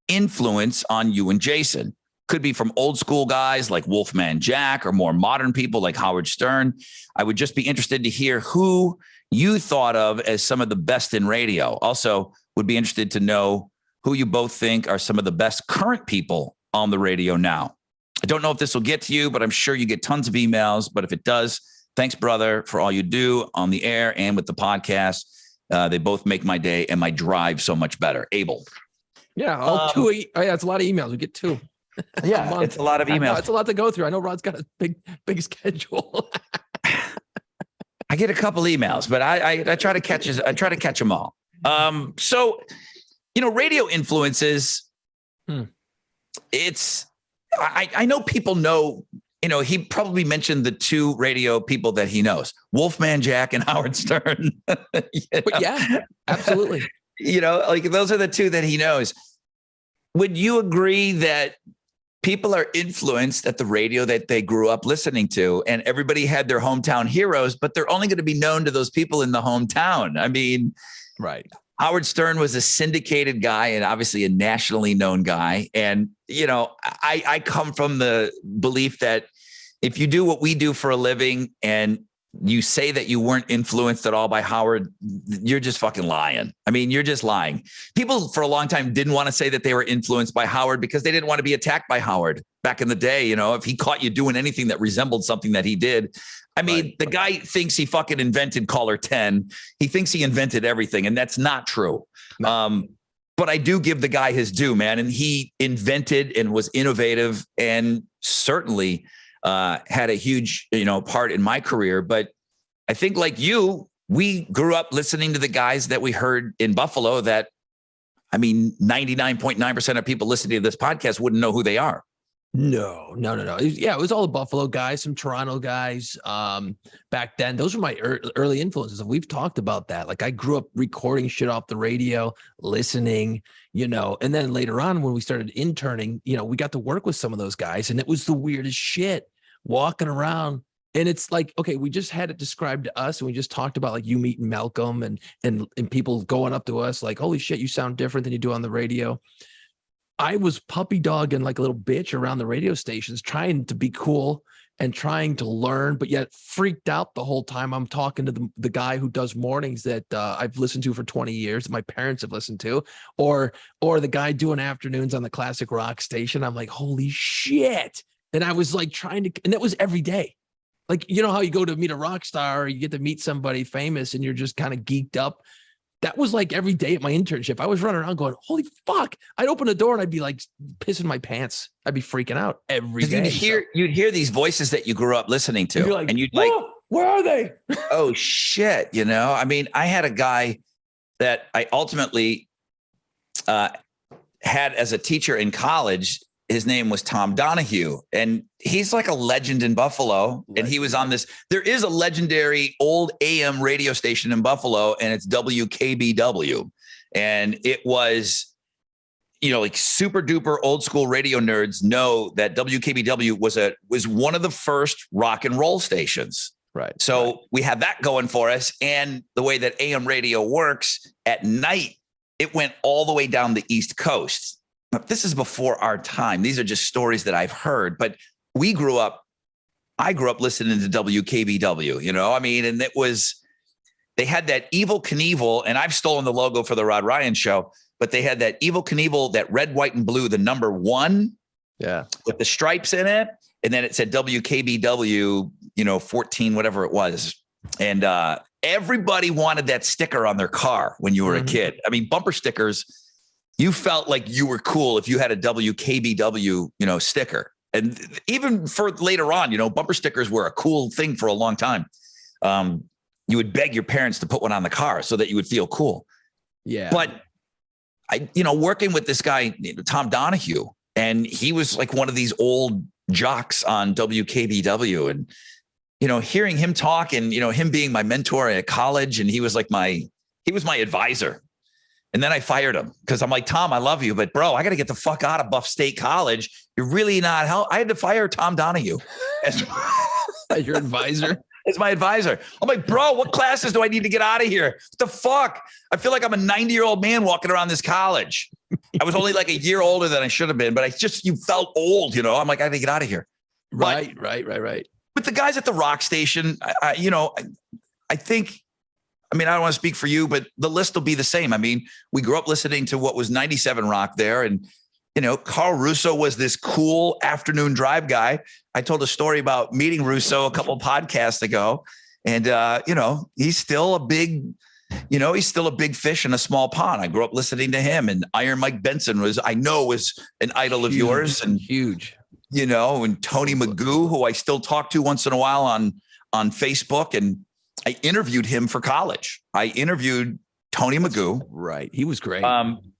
influence on you and Jason. Could be from old school guys like Wolfman Jack or more modern people like Howard Stern. I would just be interested to hear who you thought of as some of the best in radio. Also, would be interested to know who you both think are some of the best current people on the radio now. I don't know if this will get to you, but I'm sure you get tons of emails. But if it does, thanks, brother, for all you do on the air and with the podcast. They both make my day and my drive so much better. Abel. Yeah, it's a lot of emails. We get two. Yeah, it's a lot of emails. It's a lot to go through. I know Rod's got a big schedule. I get a couple emails, but I try to catch them all. So, radio influences. It's I know people know. He probably mentioned the two radio people that he knows, Wolfman Jack and Howard Stern. Yeah, absolutely. Those are the two that he knows. Would you agree that people are influenced at the radio that they grew up listening to, and everybody had their hometown heroes, but they're only going to be known to those people in the hometown? I mean, right. Howard Stern was a syndicated guy and obviously a nationally known guy. And, I come from the belief that if you do what we do for a living and you say that you weren't influenced at all by Howard, you're just fucking lying. I mean, you're just lying. People for a long time didn't want to say that they were influenced by Howard because they didn't want to be attacked by Howard back in the day. If he caught you doing anything that resembled something that he did. I mean, the guy thinks he fucking invented caller 10. He thinks he invented everything, and that's not true. No. But I do give the guy his due, man. And he invented and was innovative and certainly had a huge, part in my career. But I think like you, we grew up listening to the guys that we heard in Buffalo that, 99.9% of people listening to this podcast wouldn't know who they are. No. It was all the Buffalo guys, some Toronto guys. Back then, those were my early influences. And we've talked about that. Like I grew up recording shit off the radio, listening, and then later on when we started interning, we got to work with some of those guys, and it was the weirdest shit walking around. And it's like, okay, we just had it described to us, and we just talked about like you meeting Malcolm and people going up to us like, holy shit, you sound different than you do on the radio. I was puppy dogging like a little bitch around the radio stations, trying to be cool and trying to learn, but yet freaked out the whole time. I'm talking to the guy who does mornings that I've listened to for 20 years, that my parents have listened to, or the guy doing afternoons on the classic rock station. I'm like, holy shit. And I was like and that was every day. Like, how you go to meet a rock star, or you get to meet somebody famous and you're just kind of geeked up. That was like every day at my internship. I was running around going, holy fuck. I'd open the door and I'd be like pissing my pants. I'd be freaking out every day. You'd hear these voices that you grew up listening to, like, and you'd like, where are they? Oh shit. I had a guy that I ultimately had as a teacher in college. His name was Tom Donahue, and he's like a legend in Buffalo. Right. And he was on this. There is a legendary old AM radio station in Buffalo, and it's WKBW. And it was, like super duper old school radio nerds know that WKBW was one of the first rock and roll stations. Right. So we had that going for us. And the way that AM radio works at night, it went all the way down the East Coast. This is before our time. These are just stories that I've heard, but I grew up listening to WKBW, and they had that Evel Knievel, and I've stolen the logo for the Rod Ryan show, but they had that Evel Knievel, that red, white, and blue, the number 1 with the stripes in it. And then it said WKBW, 14, whatever it was. And everybody wanted that sticker on their car when you were a kid. I mean, bumper stickers, you felt like you were cool if you had a WKBW, sticker. And even for later on, bumper stickers were a cool thing for a long time. You would beg your parents to put one on the car so that you would feel cool. Yeah. But working with this guy, Tom Donahue, and he was like one of these old jocks on WKBW, and, hearing him talk and, him being my mentor at college, and he was my advisor. And then I fired him because I'm like, Tom, I love you, but bro, I got to get the fuck out of Buff State College. You're really not help. I had to fire Tom Donahue as your advisor. As my advisor. I'm like, bro, what classes do I need to get out of here? What the fuck? I feel like I'm a 90-year-old man walking around this college. I was only like a year older than I should have been, but you felt old, I'm like, I got to get out of here. Right. But the guys at the rock station, I think, I don't want to speak for you, but the list will be the same. I mean, we grew up listening to what was 97 Rock there. And, Carl Russo was this cool afternoon drive guy. I told a story about meeting Russo a couple of podcasts ago. And, he's still a big fish in a small pond. I grew up listening to him, and Iron Mike Benson was an idol of yours, and huge, and Tony Magoo, who I still talk to once in a while on Facebook. And I interviewed him for college. I interviewed Tony Magoo. Right. He was great.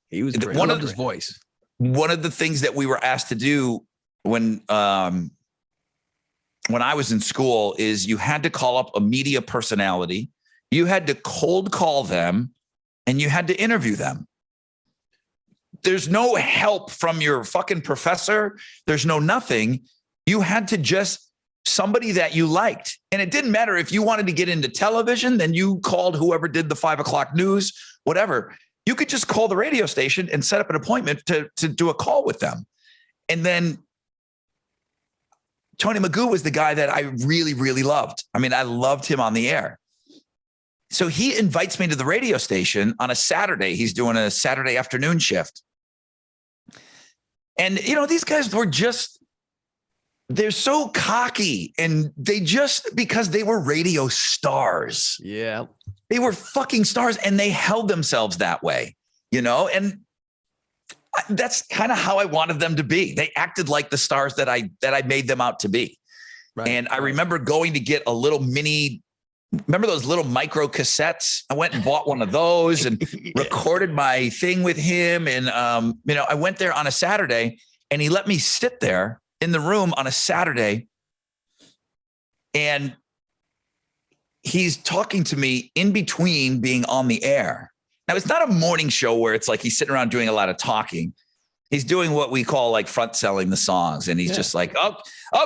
He was great. One of his voice. One of the things that we were asked to do when I was in school is you had to call up a media personality. You had to cold call them, and you had to interview them. There's no help from your fucking professor. There's no nothing. You had to just somebody that you liked. And it didn't matter if you wanted to get into television, then you called whoever did the 5 o'clock news, whatever. You could just call the radio station and set up an appointment to do a call with them. And then Tony Magoo was the guy that I really, really loved. I loved him on the air. So he invites me to the radio station on a Saturday. He's doing a Saturday afternoon shift. And, these guys were they're so cocky, and because they were radio stars. Yeah. They were fucking stars, and they held themselves that way, and that's kind of how I wanted them to be. They acted like the stars that I made them out to be. Right. And I remember going to get a little remember those little micro cassettes? I went and bought one of those and recorded my thing with him. And, I went there on a Saturday, and he let me sit there in the room on a Saturday, and he's talking to me in between being on the air. Now, it's not a morning show where it's like he's sitting around doing a lot of talking. He's doing what we call like front selling the songs. And he's just like, oh,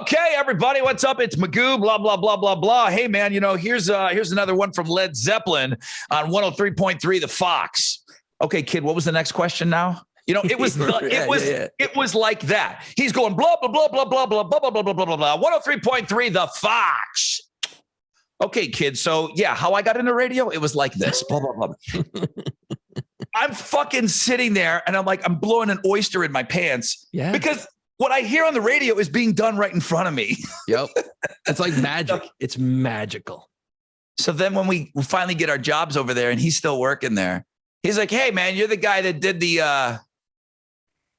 okay, everybody, what's up? It's Magoo, blah, blah, blah, blah, blah. Hey, man, here's another one from Led Zeppelin on 103.3 The Fox. Okay, kid, what was the next question now? It was like that. He's going blah, blah, blah, blah, blah, blah, blah, blah, blah, blah, blah, blah, 103.3 The Fox. Okay, kid. So yeah, how I got into radio, it was like this. Blah, blah, blah. I'm fucking sitting there, and I'm blowing an oyster in my pants. Yeah. Because what I hear on the radio is being done right in front of me. Yep. It's like magic. It's magical. So then when we finally get our jobs over there, and he's still working there, he's like, hey man, you're the guy that did the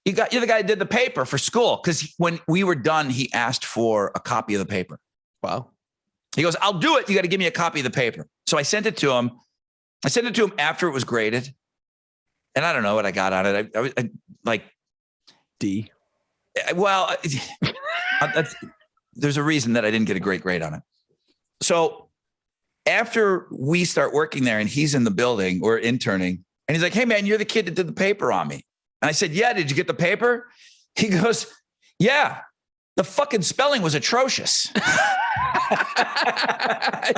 you're the guy that did the paper for school. Because when we were done, he asked for a copy of the paper. Wow. He goes, I'll do it. You got to give me a copy of the paper. So I sent it to him. I sent it to him after it was graded. And I don't know what I got on it. I like D. Well, there's a reason that I didn't get a great grade on it. So after we start working there and he's in the building or interning, and he's like, hey, man, you're the kid that did the paper on me. And I said, yeah, did you get the paper? He goes, yeah, the fucking spelling was atrocious.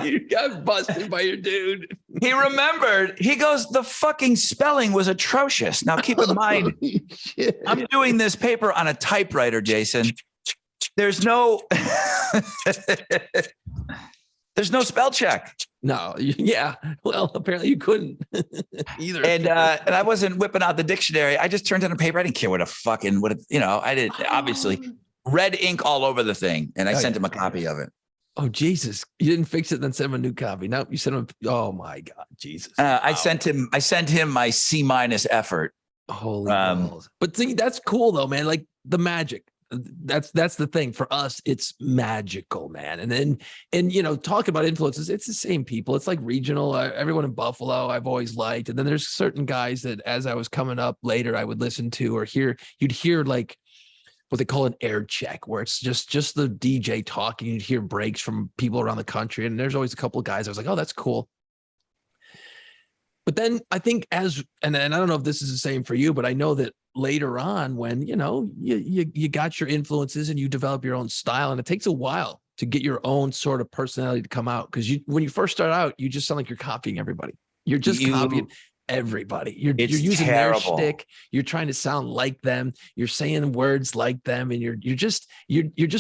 You got busted by your dude. He remembered. He goes, the fucking spelling was atrocious. Now, keep in mind, I'm doing this paper on a typewriter, Jason. There's no spell check. No. Yeah. Well, apparently you couldn't either. And I wasn't whipping out the dictionary. I just turned in a paper. I didn't care I did obviously red ink all over the thing. And I sent him a copy of it. Oh, Jesus. You didn't fix it, then send him a new copy. No, you sent him. Oh my God, Jesus. Wow. I sent him my C- effort. Holy balls. But see, that's cool though, man. Like the magic. That's the thing for us. It's magical, man. And talk about influences. It's the same people. It's like regional. Everyone in Buffalo, I've always liked. And then there's certain guys that, as I was coming up later, I would listen to or hear. You'd hear like what they call an air check, where it's just the DJ talking. You'd hear breaks from people around the country, and there's always a couple of guys. I was like, oh, that's cool. But then I think and I don't know if this is the same for you, but I know that later on when, you got your influences and you develop your own style, and it takes a while to get your own sort of personality to come out. Because when you first start out, you just sound like you're copying everybody. You're just copying everybody. You're using their shtick. You're trying to sound like them. You're saying words like them, and you're just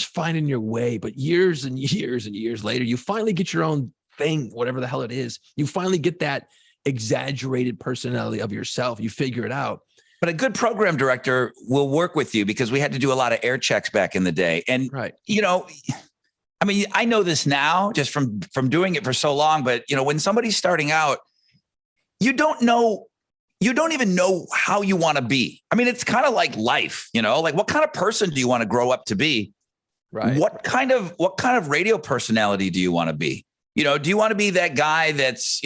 finding your way. But years and years and years later, you finally get your own thing, whatever the hell it is. You finally get that exaggerated personality of yourself. You figure it out. But a good program director will work with you, because we had to do a lot of air checks back in the day. And, right. I mean, I know this now just from doing it for so long, but when somebody's starting out, you don't even know how you want to be. I mean, it's kind of like life, like what kind of person do you want to grow up to be? Right. What kind of radio personality do you want to be? Do you want to be that guy that's,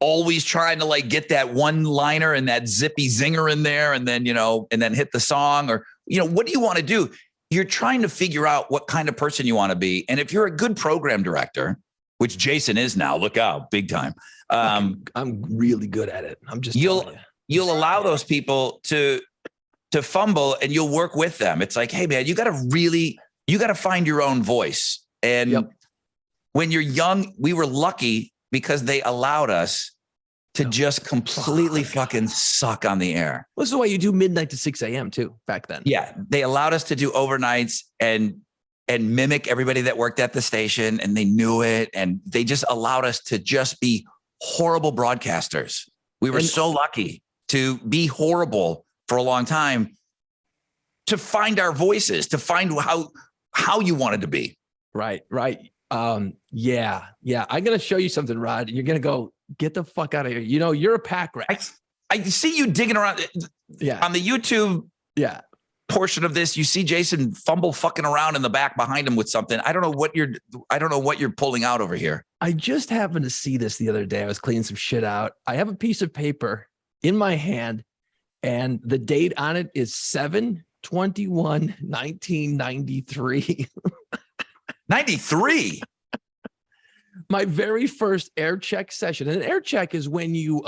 always trying to like get that one liner and that zippy zinger in there and then, and then hit the song, or, what do you want to do? You're trying to figure out what kind of person you want to be. And if you're a good program director, which Jason is now, look out, big time. I'm really good at it. I'm just, you'll allow those people to fumble, and you'll work with them. It's like, hey man, you got to find your own voice. And when you're young, we were lucky because they allowed us to just completely fucking suck on the air. This is why you do midnight to 6 a.m. too back then. Yeah. They allowed us to do overnights and mimic everybody that worked at the station, and they knew it. And they just allowed us to just be horrible broadcasters. We were so lucky to be horrible for a long time, to find our voices, to find how you wanted to be. Right. Yeah. I'm going to show you something, Rod. You're going to go, get the fuck out of here. You're a pack rat. I see you digging around. Yeah. On the YouTube portion of this, you see Jason fumble fucking around in the back behind him with something. I don't know what you're pulling out over here. I just happened to see this the other day. I was cleaning some shit out. I have a piece of paper in my hand, and the date on it is 7/21/1993. 93. My very first air check session. And an air check is when you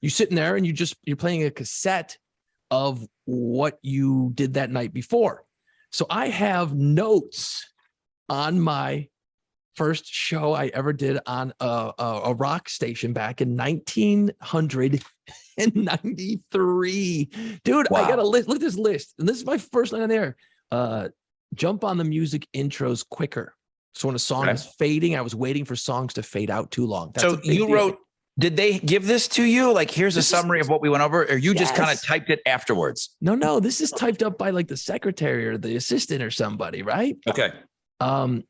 sitting there and you're playing a cassette of what you did that night before. So I have notes on my first show I ever did on a rock station back in 1993. Dude, wow. I got a list. Look at this list. And this is my first line on there. Jump on the music intros quicker. So when a song is fading, I was waiting for songs to fade out too long. So you wrote, did they give this to you? Like, here's a summary of what we went over, or you just kind of typed it afterwards? No, this is typed up by like the secretary or the assistant or somebody, right? Okay.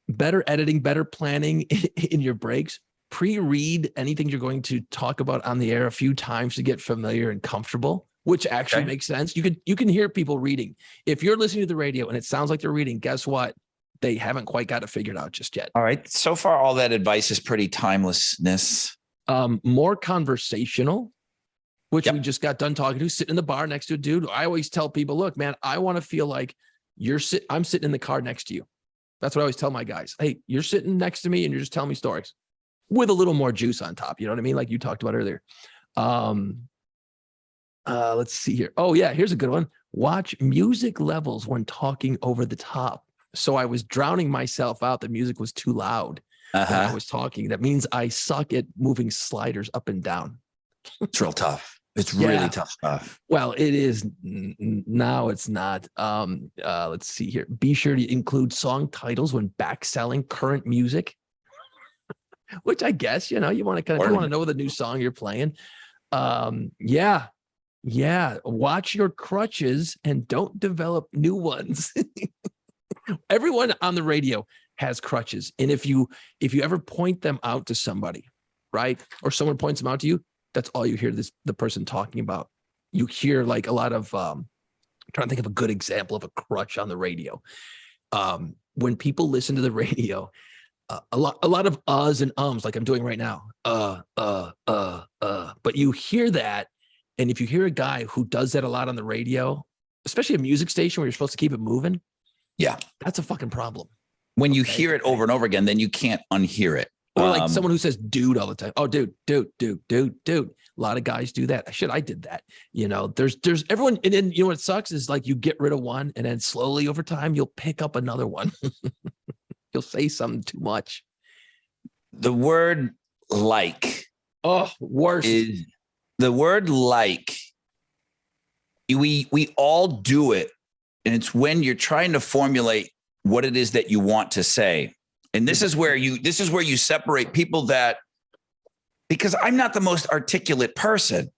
Better editing, better planning in your breaks. Pre-read anything you're going to talk about on the air a few times to get familiar and comfortable, which actually makes sense. You can hear people reading. If you're listening to the radio and it sounds like they're reading, guess what? They haven't quite got it figured out just yet. All right. So far, all that advice is pretty timelessness. More conversational, which Yep. we just got done talking to, sitting in the bar next to a dude. I always tell people, look, man, I want to feel like I'm sitting in the car next to you. That's what I always tell my guys. Hey, you're sitting next to me and you're just telling me stories with a little more juice on top. You know what I mean? Like you talked about earlier. Let's see here. Oh yeah, here's a good one. Watch music levels when talking over the top. So I was drowning myself out. The music was too loud when I was talking. That means I suck at moving sliders up and down. It's real tough. It's Yeah. really tough stuff. Well, it is now. It's not. Let's see here. Be sure to include song titles when backselling current music, which I guess you want to you want to know the new song you're playing. Yeah. Watch your crutches and don't develop new ones. Everyone on the radio has crutches, and if you ever point them out to somebody, right, or someone points them out to you, that's all you hear the person talking about. You hear like a lot of I'm trying to think of a good example of a crutch on the radio. When people listen to the radio, a lot of uhs and ums, like I'm doing right now. But you hear that, and if you hear a guy who does that a lot on the radio, especially a music station where you're supposed to keep it moving, yeah, that's a fucking problem. When you hear it over and over again, then you can't unhear it. Or like someone who says dude all the time. Oh, dude. A lot of guys do that. Shit, I did that. There's everyone. And then, what sucks is like you get rid of one and then slowly over time, you'll pick up another one. You'll say something too much. The word like. Oh, worse. Is the word like. We all do it. And it's when you're trying to formulate what it is that you want to say. And this is where you separate people because I'm not the most articulate person.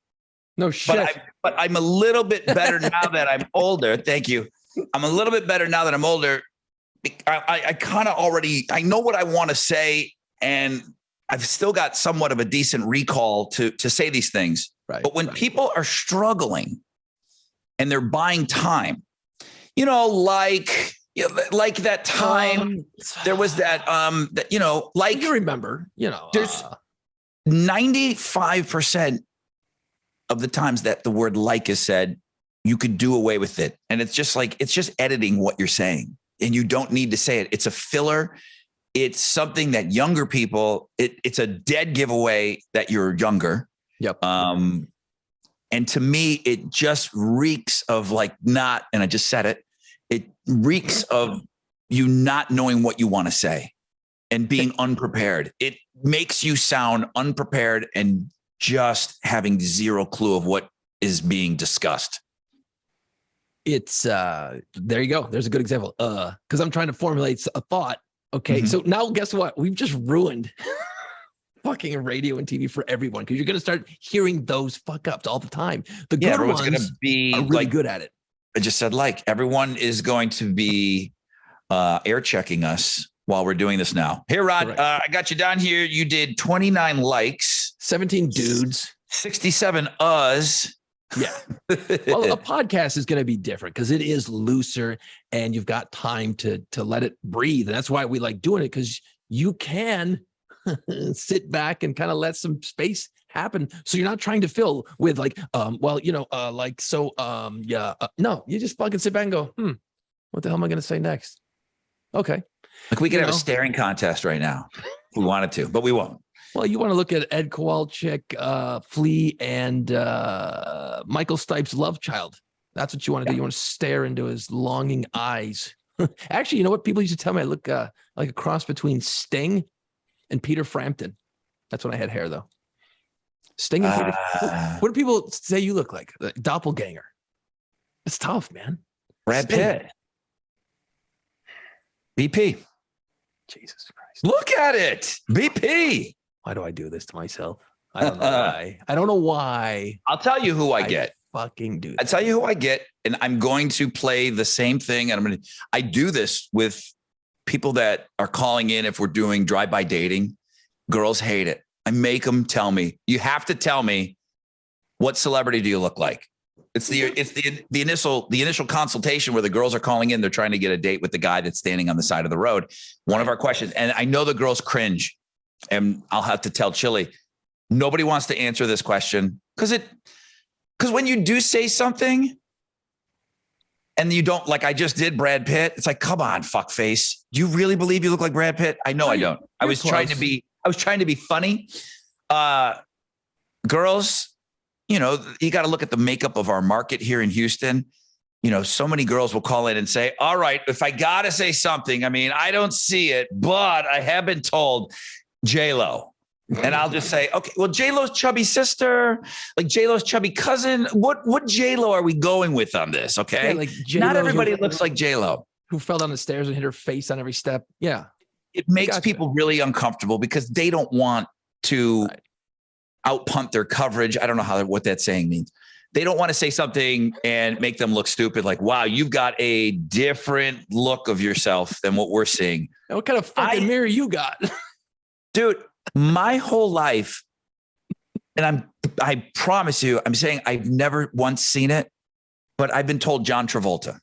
No shit. But I'm a little bit better now that I'm older. Thank you. I'm a little bit better now that I'm older. I kind of I know what I want to say, and I've still got somewhat of a decent recall to say these things. Right. But when people are struggling and they're buying time, like that time there was that like you remember, there's 95% of the times that the word like is said, you could do away with it. And it's just editing what you're saying, and you don't need to say it. It's a filler. It's something that younger people, it's a dead giveaway that you're younger. Yep. And to me, it just reeks of and I just said it. It reeks of you not knowing what you want to say and being unprepared. It makes you sound unprepared and just having zero clue of what is being discussed. It's there you go. There's a good example. Because I'm trying to formulate a thought. Okay. So now guess what? We've just ruined fucking radio and TV for everyone, because you're going to start hearing those fuck ups all the time. The good everyone's ones going to be are really good at it. I just said, everyone is going to be air checking us while we're doing this now. Here, Rod, I got you down here. You did 29 likes, 17 dudes, 67 uhs. Yeah. Well, a podcast is going to be different because it is looser and you've got time to let it breathe. And that's why we like doing it, because you can sit back and kind of let some space happen. So you're not trying to fill with no, you just fucking sit back and go, what the hell am I going to say next? Okay. Like we could have a staring contest right now if we wanted to, but we won't. Well, you want to look at Ed Kowalczyk, Flea, and Michael Stipe's love child. That's what you want to do. You want to stare into his longing eyes. Actually, you know what? People used to tell me I look like a cross between Sting and Peter Frampton. That's when I had hair, though. Sting and Peter. What do people say you look like? Doppelganger. It's tough, man. Brad Pitt. BP. Jesus Christ. Look at it. BP. Why do I do this to myself? I don't know why. I don't know why. I'll tell you who I get. Fucking do. I'll tell you who I get, and I'm going to play the same thing. And I do this with people that are calling in if we're doing drive-by dating. Girls hate it. I make them tell me. You have to tell me, what celebrity do you look like? It's the initial consultation where the girls are calling in. They're trying to get a date with the guy that's standing on the side of the road. One of our questions, and I know the girls cringe, and I'll have to tell Chili, Nobody wants to answer this question because when you do say something and you don't, like I just did Brad Pitt, it's like, come on, fuckface. Do you really believe you look like Brad Pitt? I know I don't. I was trying to be funny. Girls, you got to look at the makeup of our market here in Houston. So many girls will call in and say, all right, if I got to say something, I mean, I don't see it, but I have been told J-Lo. And I'll just say, okay, well, J-Lo's chubby sister, like J-Lo's chubby cousin. What J-Lo are we going with on this? Okay. Yeah, like not everybody looks like J-Lo. Who fell down the stairs and hit her face on every step. Yeah. It makes people really uncomfortable because they don't want to outpunt their coverage. I don't know what that saying means. They don't want to say something and make them look stupid. Like, wow, you've got a different look of yourself than what we're seeing. What kind of fucking mirror you got? Dude, my whole life, and I promise you, I'm saying I've never once seen it, but I've been told John Travolta.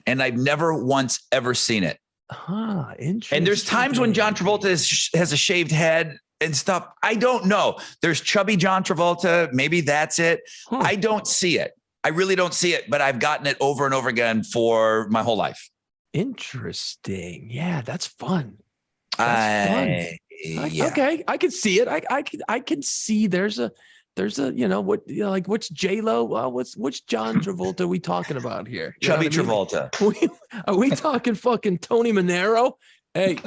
And I've never once ever seen it. Interesting. And there's times when John Travolta has a shaved head and stuff. I don't know. There's chubby John Travolta. Maybe that's it. I don't see it. I really don't see it, but I've gotten it over and over again for my whole life. Interesting. Yeah, that's fun. Yeah. Okay, I can see it. I can see there's a what's J-Lo? What's John Travolta are we talking about here? Chubby Travolta. Are we talking fucking Tony Manero? Hey,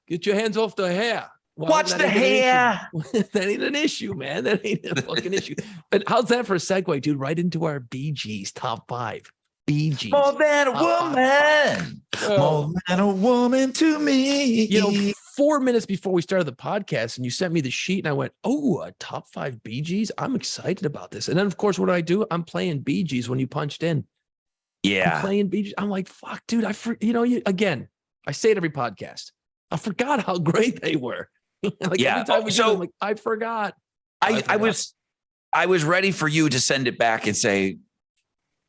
get your hands off the hair. Watch the hair. That ain't an issue, man. That ain't a fucking issue. But how's that for a segue, dude? Right into our Bee Gees top 5. Bee Gees. More than a woman. More than a woman to me. 4 minutes before we started the podcast and you sent me the sheet and I went, oh, a top 5 Bee Gees. I'm excited about this. And then of course, what do? I'm playing Bee Gees when you punched in. Yeah. I'm playing Bee Gees. I'm like, fuck, dude. Again, I say it every podcast. I forgot how great they were. Every time we do it, I'm like, I forgot. I was ready for you to send it back and say,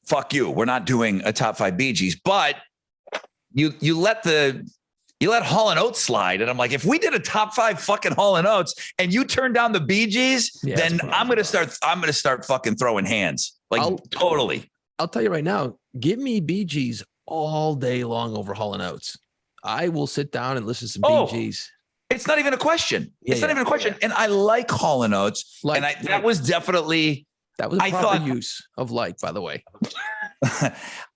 fuck you. We're not doing a top 5 Bee Gees, but you let Hall & Oates slide. And I'm like, if we did a top 5 fucking Hall & Oates and you turn down the Bee Gees, then I'm going to start fucking throwing hands. Totally. I'll tell you right now, give me Bee Gees all day long over Hall & Oates. I will sit down and listen to some Bee Gees. It's not even a question. It's not even a question. And I like Hall & Oates. That was definitely. That was a proper use of by the way.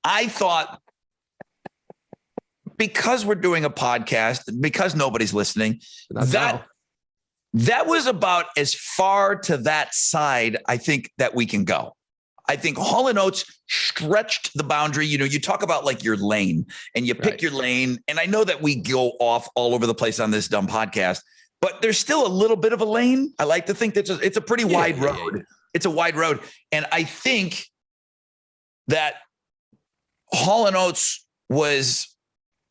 I thought because we're doing a podcast, because nobody's listening, that was about as far to that side, I think, that we can go. I think Hall & Oates stretched the boundary. You talk about your lane and you pick your lane. And I know that we go off all over the place on this dumb podcast, but there's still a little bit of a lane. I like to think that it's a pretty wide road. Yeah. It's a wide road. And I think that Hall & Oates was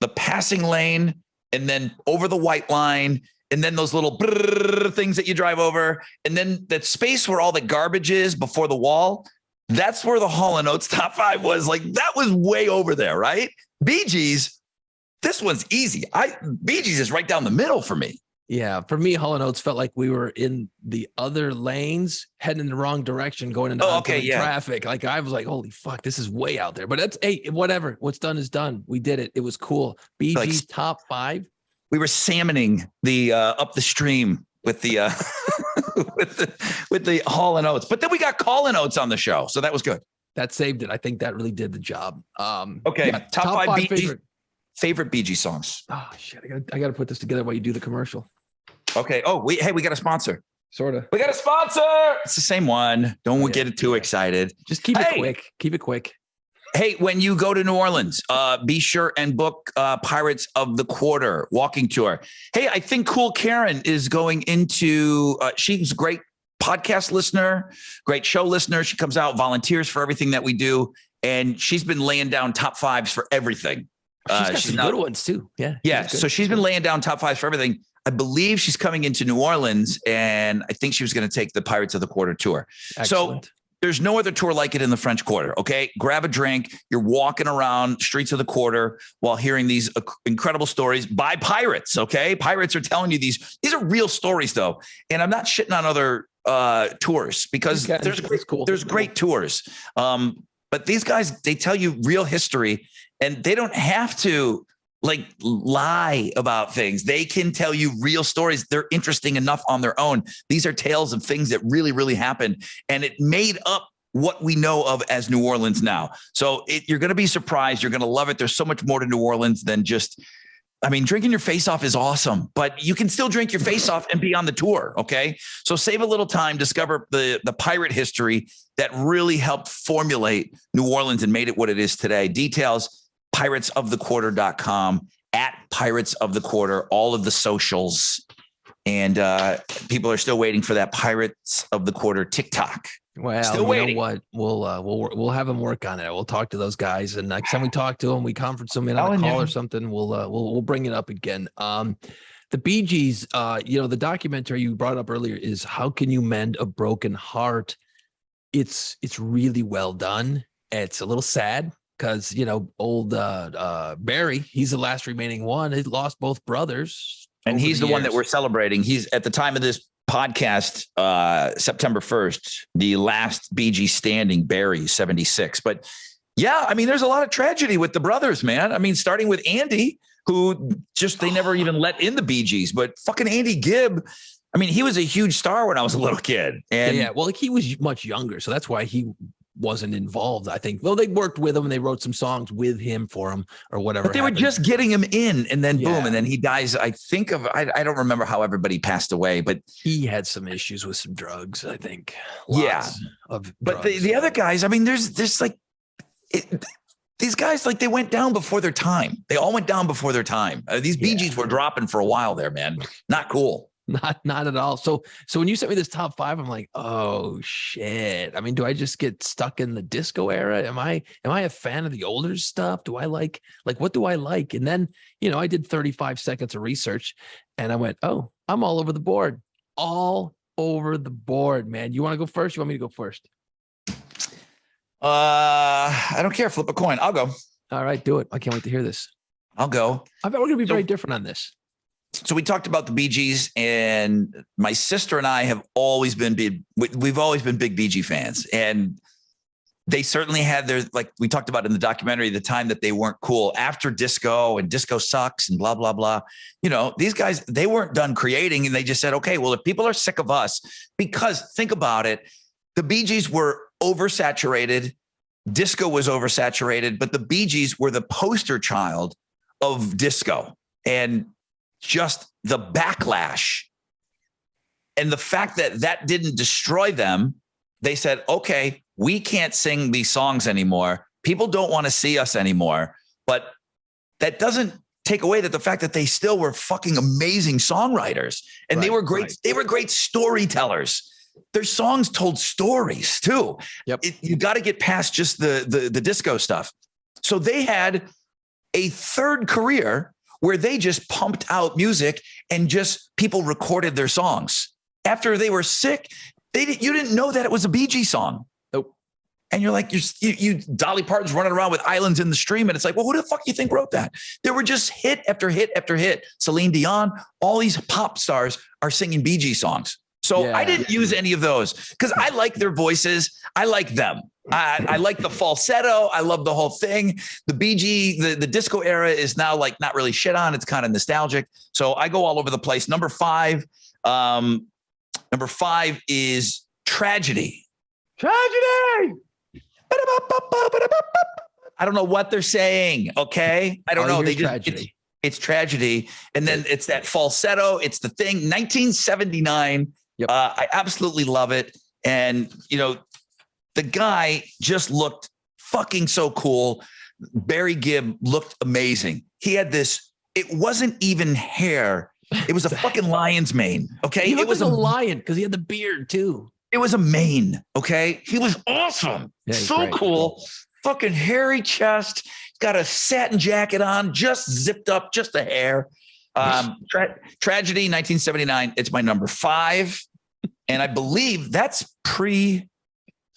the passing lane and then over the white line and then those little things that you drive over. And then that space where all the garbage is before the wall. That's where the Hall & Oates top 5 was. That was way over there, right? Bee Gees, this one's easy. Bee Gees is right down the middle for me. Yeah, for me, Hall & Oates felt like we were in the other lanes, heading in the wrong direction, going into traffic. I was like, holy fuck, this is way out there. But that's, whatever. What's done is done. We did it. It was cool. Bee Gees top 5. We were salmoning the up the stream with the with the Hall & Oates. But then we got Call & Oates on the show, so that was good. That saved it. I think that really did the job. Top 5 Bee Gees. Favorite Bee Gees songs. Oh shit! I got to put this together while you do the commercial. Okay. Oh, we got a sponsor. Sort of. We got a sponsor. It's the same one. Don't get too excited. Just keep it quick. Keep it quick. Hey, when you go to New Orleans, be sure and book Pirates of the Quarter walking tour. Hey, I think Cool Karen is going into. She's a great podcast listener, great show listener. She comes out, volunteers for everything that we do, and she's been laying down top 5s for everything. She's got some good ones too. Yeah. So she's been laying down top 5s for everything. I believe she's coming into New Orleans, and I think she was going to take the Pirates of the Quarter tour. Excellent. So There's no other tour like it in the French Quarter. Okay. Grab a drink. You're walking around streets of the quarter while hearing these incredible stories by pirates. Okay. Pirates are telling you these are real stories though. And I'm not shitting on other tours because there's great tours. But these guys, they tell you real history and they don't have to like lie about things. They can tell you real stories. They're interesting enough on their own. These are tales of things that really, really happened. And it made up what we know of as New Orleans now. So you're going to be surprised. You're going to love it. There's so much more to New Orleans than just, I mean, drinking your face off is awesome, but you can still drink your face off and be on the tour. Okay. So save a little time, discover the pirate history that really helped formulate New Orleans and made it what it is today. Details, piratesofthequarter.com, at Pirates of the Quarter, all of the socials. And people are still waiting for that Pirates of the Quarter TikTok. Well, still waiting. Know what? We'll have them work on it. We'll talk to those guys, and next time we talk to them, we conference them in on a call or something. We'll bring it up again. The Bee Gees, the documentary you brought up earlier is How Can You Mend a Broken Heart? It's really well done. It's a little sad because old Barry, he's the last remaining one. He lost both brothers, and he's the one that we're celebrating. He's at the time of this podcast, September 1st, the last Bee Gees standing, Barry, 76. But yeah, I mean, there's a lot of tragedy with the brothers, man. I mean, starting with Andy, who they never even let in the Bee Gees, but fucking Andy Gibb. I mean, he was a huge star when I was a little kid. And well, he was much younger, so that's why he wasn't involved, I think. Well, they worked with him and they wrote some songs with him for him or whatever. But they were just getting him in, and then boom, and then he dies. I don't remember how everybody passed away, but he had some issues with some drugs, I think. But the other guys, I mean, there's like these guys, like they went down before their time. They all went down before their time. These Bee Gees were dropping for a while there, man. Not cool. Not at all. So when you sent me this top 5, I'm like, oh shit. I mean, do I just get stuck in the disco era? Am I a fan of the older stuff? Do I like what do I like? And then, I did 35 seconds of research and I went, oh, I'm all over the board. All over the board, man. You want to go first? You want me to go first? I don't care. Flip a coin. I'll go. All right, do it. I can't wait to hear this. I'll go. I bet we're going to be very different on this. So we talked about the Bee Gees, and my sister and I have always been we've always been big Bee Gees fans. And they certainly had their, like we talked about in the documentary, the time that they weren't cool after disco and disco sucks and blah, blah, blah. These guys, they weren't done creating, and they just said, okay, well, if people are sick of us, because think about it, the Bee Gees were oversaturated. Disco was oversaturated, but the Bee Gees were the poster child of disco. And just the backlash and the fact that didn't destroy them. They said, okay, we can't sing these songs anymore. People don't want to see us anymore. But that doesn't take away the fact that they still were fucking amazing songwriters, and they were great. Right. They were great storytellers. Their songs told stories too. Yep. You got to get past just the disco stuff. So they had a third career where they just pumped out music and just people recorded their songs. After they were sick, you didn't know that it was a Bee Gees song. Nope. And you're like, you Dolly Parton's running around with Islands in the Stream. And it's like, well, who the fuck do you think wrote that? There were just hit after hit after hit. Celine Dion, all these pop stars are singing Bee Gees songs. So I didn't use any of those because I like their voices. I like them. I like the falsetto. I love the whole thing. The Bee Gees, the disco era is now like not really shit on. It's kind of nostalgic. So I go all over the place. Number 5 is Tragedy. Tragedy. I don't know what they're saying. Okay. I don't know. They just, it's Tragedy. And then it's that falsetto. It's the thing. 1979. Yep. I absolutely love it. And, the guy just looked fucking so cool. Barry Gibb looked amazing. He had this, it wasn't even hair. It was a fucking lion's mane. Okay. It was like a lion because he had the beard too. It was a mane. Okay. He was awesome. Yeah, so great. Cool. Fucking hairy chest. Got a satin jacket on, just zipped up, just a hair. Tragedy, 1979. It's my number 5. And I believe that's pre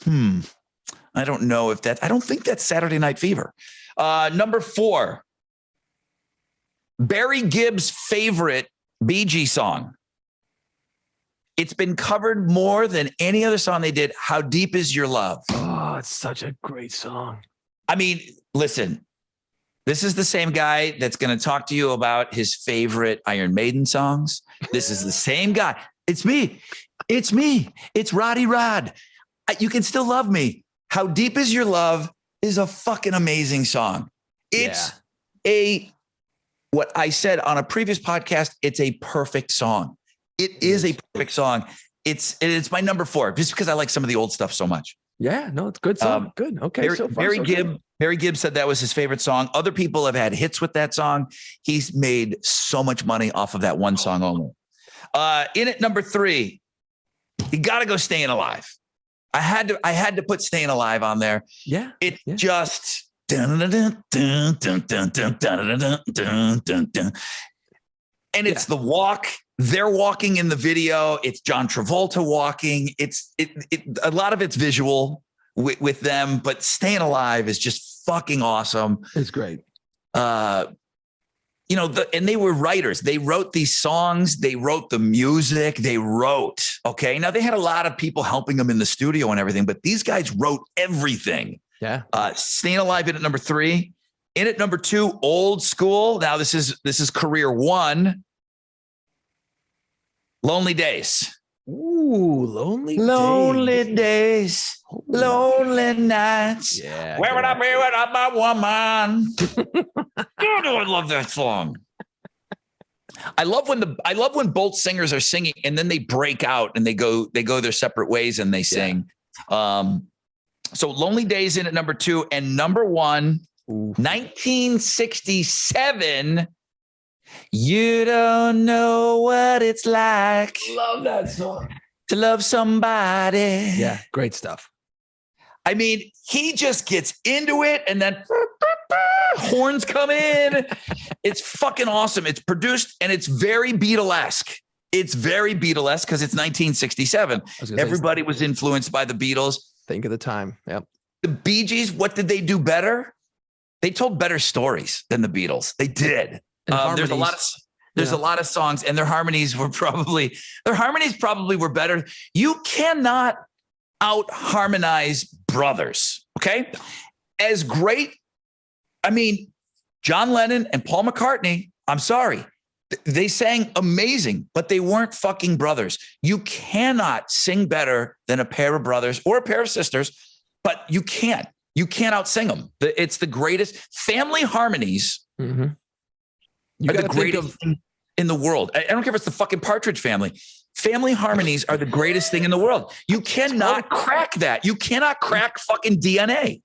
I don't know if I don't think that's Saturday Night Fever. Number 4, Barry Gibb's favorite Bee Gees song. It's been covered more than any other song they did. How Deep Is Your Love? Oh, it's such a great song. I mean, listen, this is the same guy that's going to talk to you about his favorite Iron Maiden songs. This is the same guy. It's me. It's me. It's Roddy Rod. You Can Still Love Me. How Deep Is Your Love is a fucking amazing song. It's what I said on a previous podcast, it's a perfect song. It is a perfect song. It's my number 4, just because I like some of the old stuff so much. Yeah, no, it's good song. Good. Okay. Barry Gibb said that was his favorite song. Other people have had hits with that song. He's made so much money off of that one song only. In at number 3, you got to go Staying Alive. I had to put Staying Alive on there. Yeah. Just and it's the walk. They're walking in the video. It's John Travolta walking. It's a lot of it's visual with them, but Staying Alive is just fucking awesome. It's great. And they were writers. They wrote these songs. They wrote the music. They wrote. Okay. Now they had a lot of people helping them in the studio and everything, but these guys wrote everything. Yeah. Staying Alive in at number 3. In at number 2, Old School. Now this is career 1. Lonely Days. Ooh, lonely days, lonely nights. Yeah. Where would I be without my woman? I love that song. I love when both singers are singing and then they break out and they go their separate ways and they sing. So Lonely Days in at number 2, and number 1, 1967. You don't know what it's like. Love that song. To love somebody. Yeah, great stuff. I mean, he just gets into it and then horns come in. It's fucking awesome. It's produced and it's very Beatlesque. It's very Beatlesque because it's 1967. Everybody was influenced by the Beatles. Think of the time. Yep. The Bee Gees, what did they do better? They told better stories than the Beatles. They did. There's a lot of songs, and their harmonies probably were better. You cannot out harmonize brothers. Okay. As great. I mean, John Lennon and Paul McCartney, I'm sorry. They sang amazing, but they weren't fucking brothers. You cannot sing better than a pair of brothers or a pair of sisters, but you can't outsing them. It's the greatest family harmonies. Mm-hmm. Are the greatest thing in the world. I don't care if it's the fucking Partridge Family. Family harmonies are the greatest thing in the world. You cannot crack that. You cannot crack fucking DNA.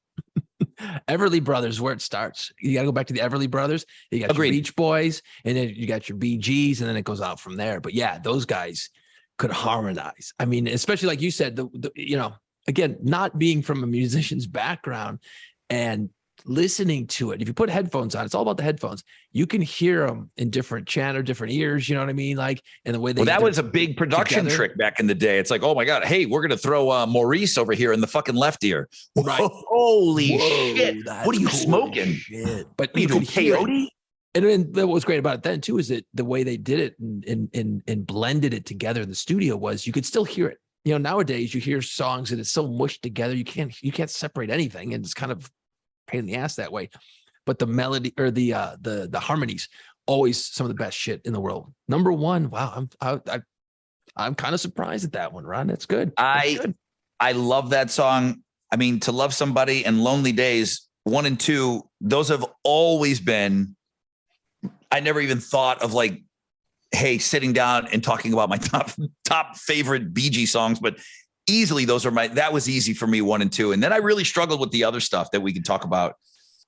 Everly Brothers, where it starts. You got to go back to the Everly Brothers. You got your Beach Boys, and then you got your Bee Gees, and then it goes out from there. But yeah, those guys could harmonize. I mean, especially like you said, again, not being from a musician's background and listening to it. If you put headphones on, it's all about the headphones. You can hear them in different channel, different ears. You know what I mean? Like, and the way they. Well, that was a big production trick back in the day. It's like, oh my God, hey, we're gonna throw Maurice over here in the fucking left ear. Right. Holy shit! What are you smoking? Shit. But you could peyote. And what was great about it then too is that the way they did it and blended it together in the studio was you could still hear it. Nowadays you hear songs and it's so mushed together you can't separate anything, and it's kind of pain in the ass that way. But the melody or the harmonies, always some of the best shit in the world. Number 1. Wow, I'm kind of surprised at that one, Ron. That's good. I love that song. I mean, To Love Somebody and Lonely Days 1 and 2. Those have always been. I never even thought of like, hey, sitting down and talking about my top favorite Bee Gees songs, but easily that was easy for me, 1 and 2. And then I really struggled with the other stuff that we can talk about.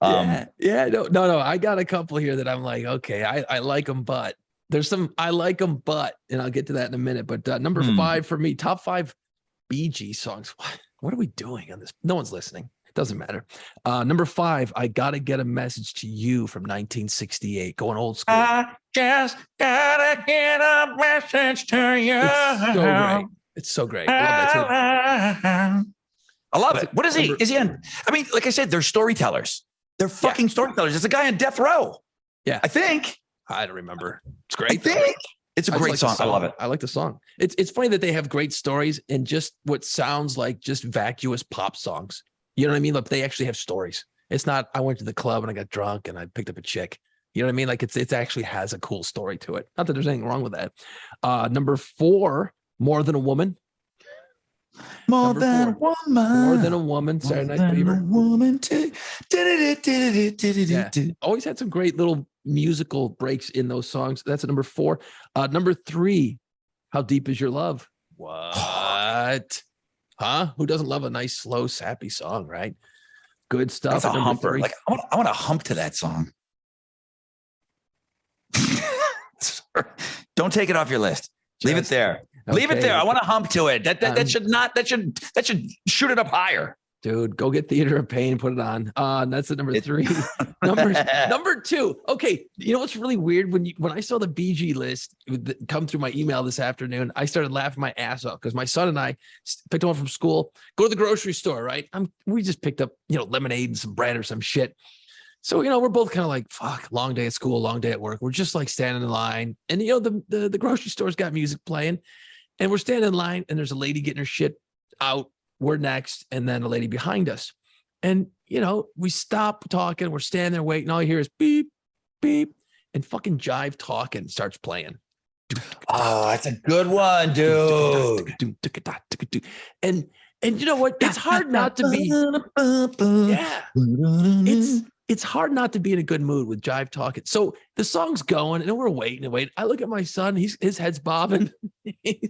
No. I got a couple here that I'm like, okay, I like them, but there's some, I like them, but, and I'll get to that in a minute, but number 5 for me, top 5 Bee Gees songs. What are we doing on this? No one's listening. It doesn't matter. Number 5, I Gotta Get a Message to You from 1968, going old school. I just gotta get a message to you. It's so great. It's so great. I love that too. I love it. What is he? Number- Is he on? I mean, like I said, they're storytellers. They're fucking storytellers. It's a guy on death row. Yeah. I think. I don't remember. It's I great. though. think. It's a I just great like the song. I love it. I like the song. It's funny that they have great stories and just what sounds like just vacuous pop songs. You know what I mean? Like they actually have stories. It's not, I went to the club and I got drunk and I picked up a chick. You know what I mean? Like it actually has a cool story to it. Not that there's anything wrong with that. Number 4, More Than a Woman. More Number than 4, a woman. More Than a Woman. Saturday Night Fever. Woman too. Yeah. Always had some great little musical breaks in those songs. That's at number 4. Number 3, How Deep Is Your Love? What? Huh? Who doesn't love a nice, slow, sappy song, right? Good stuff. That's a At number humper. 3. Like I want to hump to that song. Sorry. Don't take it off your list. Leave it there. Leave it Okay. there. I want to hump to it. That should shoot it up higher. Dude, go get Theater of Pain, put it on. And that's at number 3. Number 2. Okay, you know what's really weird? When I saw the BG list come through my email this afternoon, I started laughing my ass off because my son and I picked him up from school, go to the grocery store, right? We just picked up, lemonade and some bread or some shit. So, we're both kind of like, fuck, long day at school, long day at work. We're just like standing in line. And, the grocery store's got music playing. And we're standing in line and there's a lady getting her shit out. We're next. And then a lady behind us. And, we stop talking. We're standing there waiting. All you hear is beep, beep. And fucking Jive Talking starts playing. Oh, that's a good one, dude. And you know what? It's hard not to be. Yeah. It's hard not to be in a good mood with Jive Talking. So the song's going and we're waiting and waiting. I look at my son, his head's bobbing.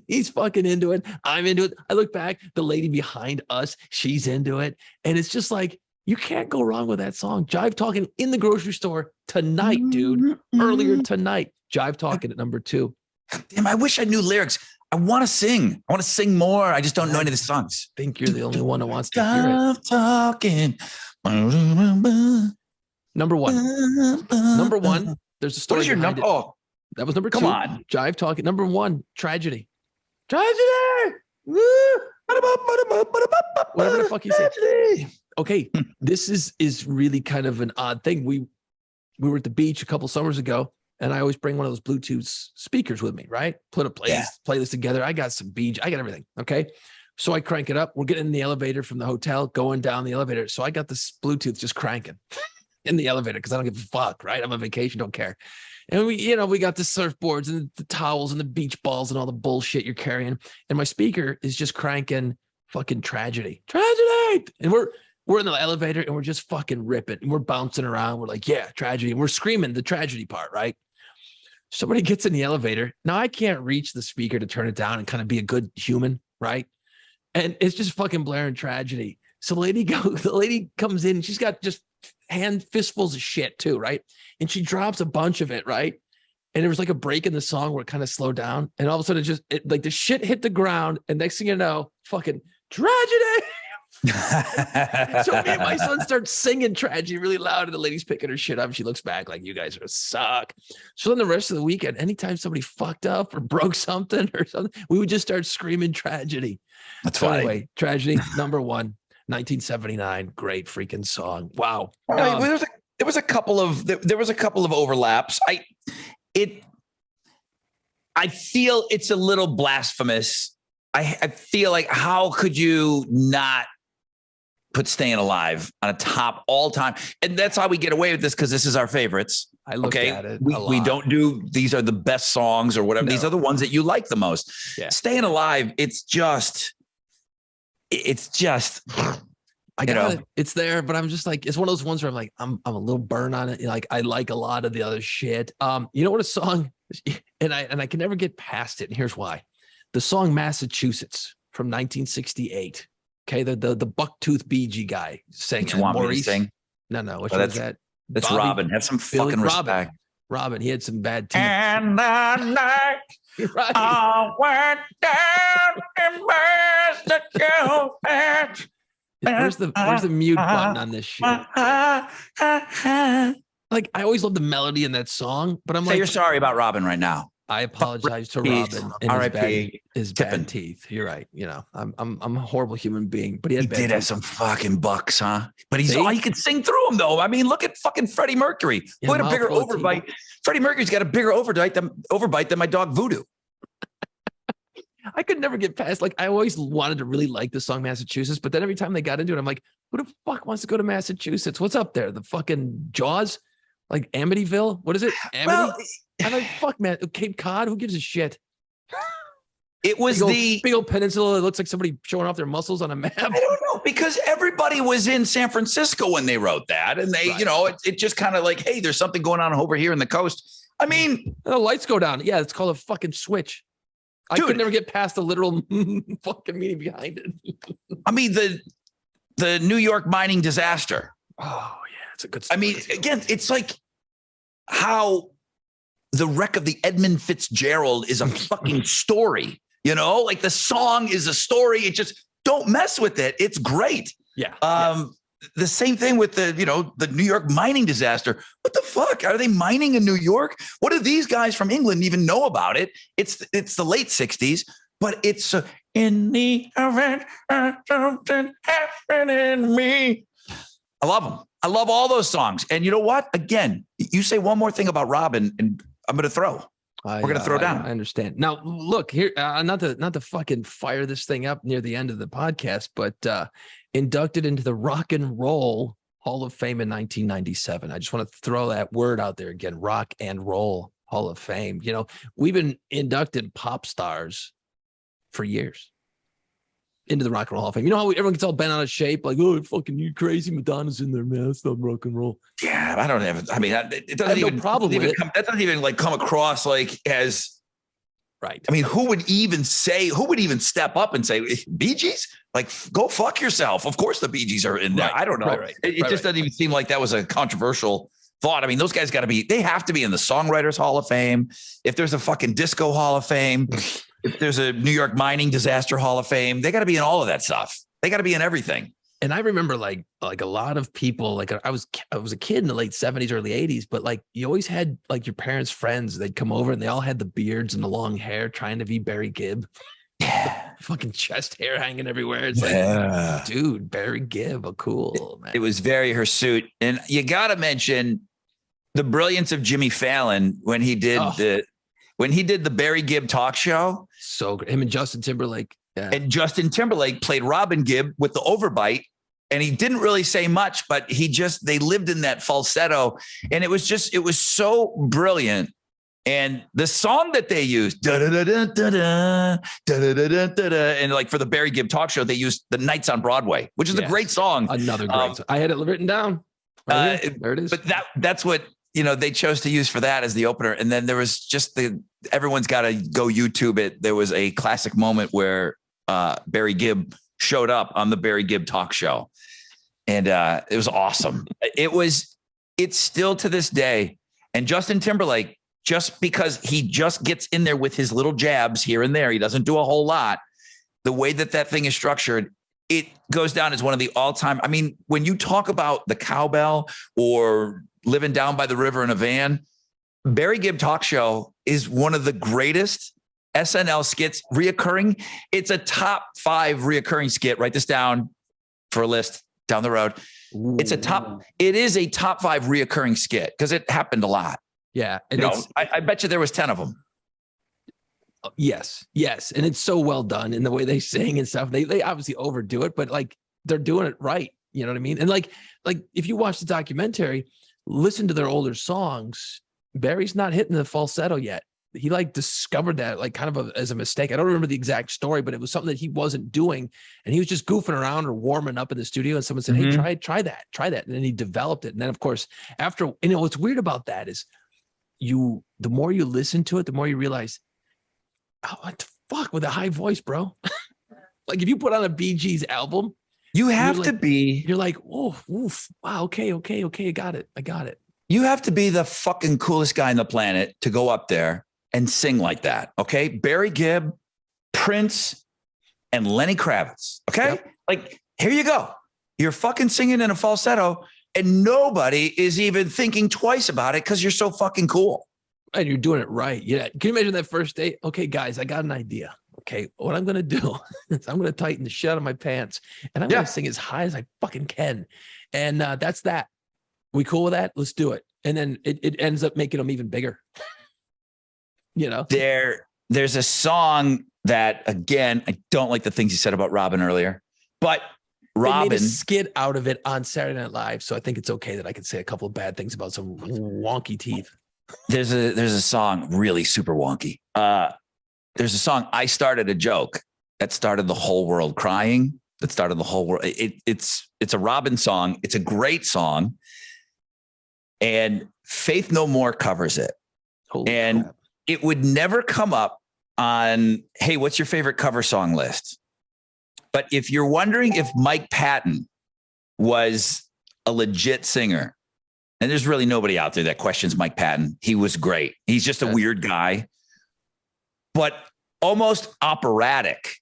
He's fucking into it. I'm into it. I look back, the lady behind us, she's into it. And it's just like, you can't go wrong with that song. Jive Talking in the grocery store tonight, dude. Earlier tonight. Jive Talking at number 2. Damn, I wish I knew lyrics. I want to sing. I want to sing more. I just don't know any of the songs. I think you're the only one who wants to hear it. Jive Talking. Number 1. Number 1. There's a story. What is your number? Oh, that was number 2. come on. Jive Talking. Number 1, Tragedy. Tragedy. Woo! Whatever the fuck you say. Okay, this is really kind of an odd thing. We were at the beach a couple summers ago, and I always bring one of those Bluetooth speakers with me, right? Put a playlist together. I got some beach. I got everything. Okay. So I crank it up. We're getting in the elevator from the hotel, going down the elevator. So I got this Bluetooth just cranking in the elevator because I don't give a fuck, right? I'm on vacation, don't care. And we got the surfboards and the towels and the beach balls and all the bullshit you're carrying. And my speaker is just cranking fucking Tragedy. And we're in the elevator and we're just fucking ripping and we're bouncing around. We're like, yeah, Tragedy. And we're screaming the tragedy part, right? Somebody gets in the elevator. Now I can't reach the speaker to turn it down and kind of be a good human, right? And it's just fucking blaring Tragedy. So the lady comes in and she's got just fistfuls of shit too, right? And she drops a bunch of it, right? And there was like a break in the song where it kind of slowed down. And all of a sudden like the shit hit the ground. And next thing you know, fucking Tragedy. So me and my son start singing Tragedy really loud, and the lady's picking her shit up. And she looks back like, you guys are suck. So then the rest of the weekend, anytime somebody fucked up or broke something or something, we would just start screaming Tragedy. That's So funny. anyway, Tragedy, number 1, 1979. Great freaking song. Wow. There was a couple of overlaps. I feel it's a little blasphemous. I feel like, how could you not put Staying Alive on a top all time? And that's how we get away with this, because this is our favorites. I looked at it. We don't do these are the best songs or whatever. No. These are the ones that you like the most. Yeah. Staying Alive, it's just I got it. It's there, but I'm just like, it's one of those ones where I'm like, I'm a little burn on it. Like I like a lot of the other shit. You know what a song, and I can never get past it. And here's why. The song Massachusetts from 1968. Okay, the bucktooth BG guy sang What you want me to sing? No, which one is that? That's Bobby- Robin. Have some Billy fucking Robin. respect. Robin, he had some bad teeth. And the night Right. I went down in Massachusetts. Where's the mute button on this shit? Like I always love the melody in that song, but I'm Say like, you're sorry about Robin right now. I apologize to Peace. Robin and R.I.P. his Tippin. bad teeth. You're right. You know, I'm a horrible human being, but he He had bad did teeth. have some fucking bucks, huh? But See? he can sing through them though. I mean, look at fucking Freddie Mercury. Yeah, Who had a bigger mouthful of overbite? Freddie Mercury's got a bigger overbite than my dog Voodoo. I could never get past, like, I always wanted to really like the song Massachusetts, but then every time they got into it, I'm like, who the fuck wants to go to Massachusetts? What's up there? The fucking Jaws? Like Amityville? What is it? Amity? Well, I'm like, fuck, man. Cape Cod? Who gives a shit? it was Big old peninsula. It looks like somebody showing off their muscles on a map. I don't know, because everybody was in San Francisco when they wrote that. And they, Right. it just kind of like, hey, there's something going on over here in the coast. I mean, The lights go down. Yeah, it's called a fucking switch. I Dude. could never get past the literal fucking meaning behind it. the New York mining disaster. Oh, yeah. It's a good I story. mean, again, it's like how the wreck of the Edmund Fitzgerald is a fucking story, like the song is a story. It just don't mess with it. It's great. Yeah. The same thing with the New York mining disaster. What the fuck? Are they mining in New York? What do these guys from England even know about it? It's the late 60s, but it's in the event of something happening to me. I love them. I love all those songs. And you know what? Again, you say one more thing about Robin and I'm going to throw. We're going to throw down. I understand. Now, look here, not to fucking fire this thing up near the end of the podcast, but inducted into the Rock and Roll Hall of Fame in 1997. I just want to throw that word out there again, Rock and Roll Hall of Fame. We've been inducted pop stars for years into the Rock and Roll Hall of Fame. You know how everyone gets all bent out of shape, like, oh, fucking you crazy, Madonna's in there, man. That's not rock and roll. Yeah, I don't have. I mean, it doesn't I have no even problem with it. that doesn't even like come across like as. Right. I mean, who would even step up and say, Bee Gees? Like, go fuck yourself. Of course the Bee Gees are in there. Right, I don't know. right. It just doesn't even seem like that was a controversial thought. I mean, those guys they have to be in the Songwriters Hall of Fame. If there's a fucking Disco Hall of Fame, if there's a New York Mining Disaster Hall of Fame, they got to be in all of that stuff. They got to be in everything. And I remember like a lot of people, like I was a kid in the late 70s, early 80s, but like you always had like your parents' friends, they'd come over and they all had the beards and the long hair trying to be Barry Gibb. Yeah. Fucking chest hair hanging everywhere. It's like, dude, Barry Gibb, cool, man. It was very hirsute. And you got to mention the brilliance of Jimmy Fallon when he did the Barry Gibb talk show. So good. Him and Justin Timberlake. Yeah. And Justin Timberlake played Robin Gibb with the overbite. And he didn't really say much, but they lived in that falsetto. And it was so brilliant. And the song that they used, and like for the Barry Gibb talk show, they used The Nights on Broadway, which is a great song. Another great song. I had it written down. Right here. There it is. But that's what, they chose to use for that as the opener. And then there was just everyone's got to go YouTube it. There was a classic moment where Barry Gibb showed up on the Barry Gibb talk show. And it was awesome. It's still to this day. And Justin Timberlake, just because he just gets in there with his little jabs here and there, he doesn't do a whole lot. The way that thing is structured, it goes down as one of the all-time. I mean, when you talk about the cowbell or living down by the river in a van, Barry Gibb talk show is one of the greatest SNL skits reoccurring. It's a top 5 reoccurring skit. Write this down for a list down the road. It is a top 5 reoccurring skit because it happened a lot. Yeah. And I bet you there was 10 of them. Yes. And it's so well done in the way they sing and stuff. They obviously overdo it, but like they're doing it right. You know what I mean? And like if you watch the documentary, listen to their older songs, Barry's not hitting the falsetto yet. He like discovered that like kind of as a mistake. I don't remember the exact story, but it was something that he wasn't doing. And he was just goofing around or warming up in the studio. And someone said, hey, try that. And then he developed it. And then of course, after, what's weird about that is the more you listen to it, the more you realize, oh, what the fuck with a high voice, bro? Like if you put on a Bee Gees album, you have to be, you're like, oh, oof, wow. Okay. I got it. You have to be the fucking coolest guy on the planet to go up there and sing like that. Okay. Barry Gibb, Prince, and Lenny Kravitz. Okay. Yep. Like, here you go. You're fucking singing in a falsetto and nobody is even thinking twice about it because you're so fucking cool. And you're doing it right. Yeah. Can you imagine that first date? Okay, guys, I got an idea. Okay, what I'm gonna do is I'm gonna tighten the shit out of my pants, and I'm gonna sing as high as I fucking can. And that's that. We cool with that? Let's do it. And then it ends up making them even bigger. You know, there's a song that, again, I don't like the things you said about Robin earlier, but Robin made a skit out of it on Saturday Night Live, so I think it's okay that I can say a couple of bad things about some wonky teeth. There's a song really super wonky. There's a song, I Started a Joke, that started the whole world crying. That started the whole world. It's a Robin song. It's a great song. And Faith No More covers it. Holy and crap. It would never come up on, hey, what's your favorite cover song list? But if you're wondering if Mike Patton was a legit singer, and there's really nobody out there that questions Mike Patton. He was great. He's just a weird guy, but almost operatic.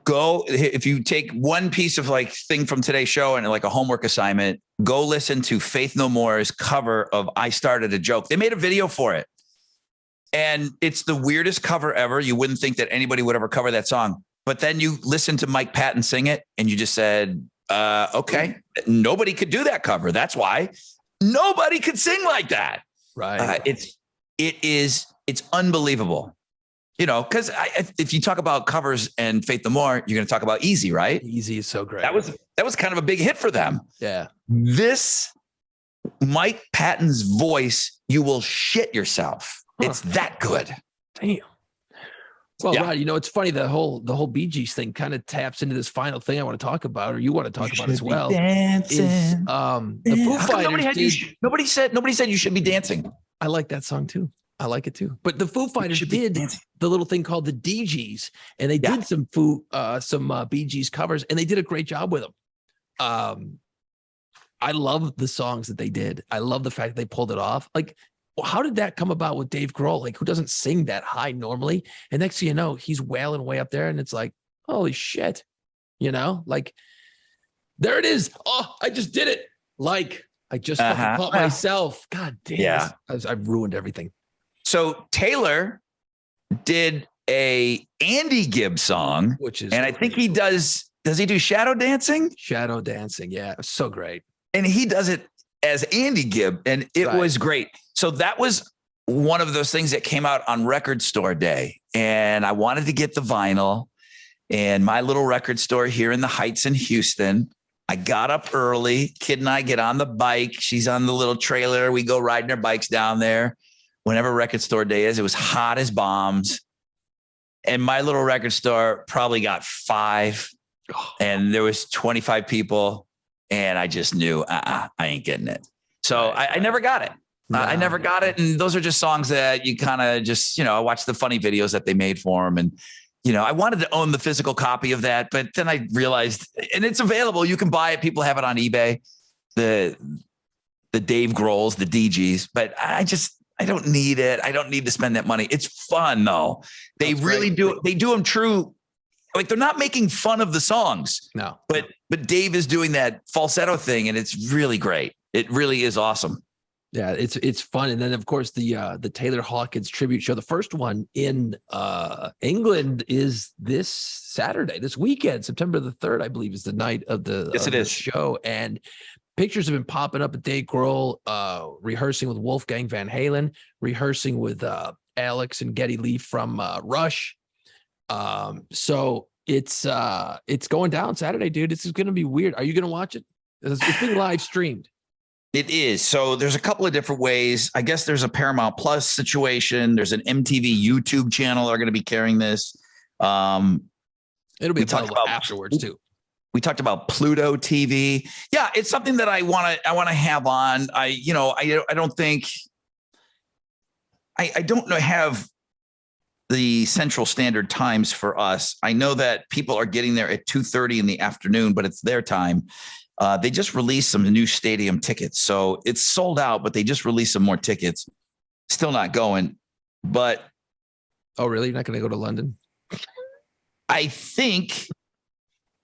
Go, if you take one piece of like thing from today's show and like a homework assignment, go listen to Faith No More's cover of I Started a Joke. They made a video for it. And it's the weirdest cover ever. You wouldn't think that anybody would ever cover that song. But then you listen to Mike Patton sing it and you just said, okay, nobody could do that cover. That's why nobody could sing like that. Right. It's unbelievable. You know, because if you talk about covers and Faith No More, you're going to talk about Easy, right? Easy is so great. That was kind of a big hit for them. Yeah. This Mike Patton's voice, you will shit yourself. Huh. It's that good. Damn. Well, Yeah. Rod, you know, it's funny, the whole Bee Gees thing kind of taps into this final thing I want to talk about, or you want to talk about as well. Dancing. Is the Foo How come Fighters nobody said you should be dancing. I like that song too. I like it too. But the Foo Fighters did the little thing called the DGs, and they did some Bee Gees covers, and they did a great job with them. I love the songs that they did. I love the fact that they pulled it off. Like, how did that come about with Dave Grohl? Like, who doesn't sing that high normally? And next thing you know, he's wailing way up there, and it's like, holy shit, you know, like, there it is. Oh, I just did it. Like, I just fucking caught myself. God damn. Yeah. I've ruined everything. So Taylor did a Andy Gibb song, Which is, and I think he does he do shadow dancing? Shadow dancing. Yeah. So great. And he does it as Andy Gibb, and it was great. So that was one of those things that came out on Record Store Day, and I wanted to get the vinyl. And my little record store here in the Heights in Houston, I got up early. Kid and I get on the bike. She's on the little trailer. We go riding our bikes down there. Whenever Record Store Day is, it was hot as bombs. And my little record store probably got 5, and there was 25 people. And I just knew I ain't getting it. So I never got it. I never got it. And those are just songs that you kind of just, you know, I watched the funny videos that they made for them. And, you know, I wanted to own the physical copy of that, but then I realized, and it's available. You can buy it. People have it on eBay, the Dave Grohls, the DGs, but I don't need it. I don't need to spend that money. It's fun though. They really do. They do them true. Like, they're not making fun of the songs. No, but Dave is doing that falsetto thing, and it's really great. It really is awesome. Yeah, it's fun. And then of course the Taylor Hawkins tribute show, the first one in England, is this Saturday, this weekend, September the 3rd, I believe, is the night of the show. And pictures have been popping up of Dave Grohl rehearsing with Wolfgang Van Halen, rehearsing with Alex and Geddy Lee from Rush. So it's going down Saturday, dude. This is going to be weird. Are you going to watch it? It's being live streamed. It is. So there's a couple of different ways. I guess there's a Paramount Plus situation. There's an MTV YouTube channel that are going to be carrying this. It'll be available afterwards too. We talked about Pluto TV. Yeah, it's something that I want to have on. I don't think I don't know have the Central Standard Times for us. I know that people are getting there at 2:30 in the afternoon, but it's their time. They just released some new stadium tickets. So it's sold out, but they just released some more tickets. Still not going, but. Oh, really? You're not going to go to London? I think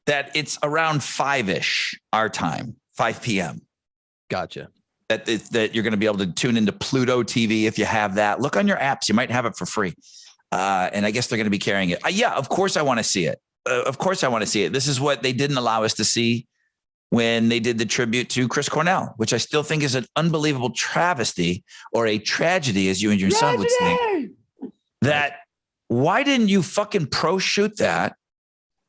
that it's around 5-ish our time, 5 p.m. Gotcha. that you're going to be able to tune into Pluto TV if you have that. Look on your apps. You might have it for free. And I guess they're going to be carrying it. Yeah, of course I want to see it. Of course I want to see it. This is what they didn't allow us to see when they did the tribute to Chris Cornell, which I still think is an unbelievable travesty or a tragedy, as you and your son would say. That why didn't you fucking pro shoot that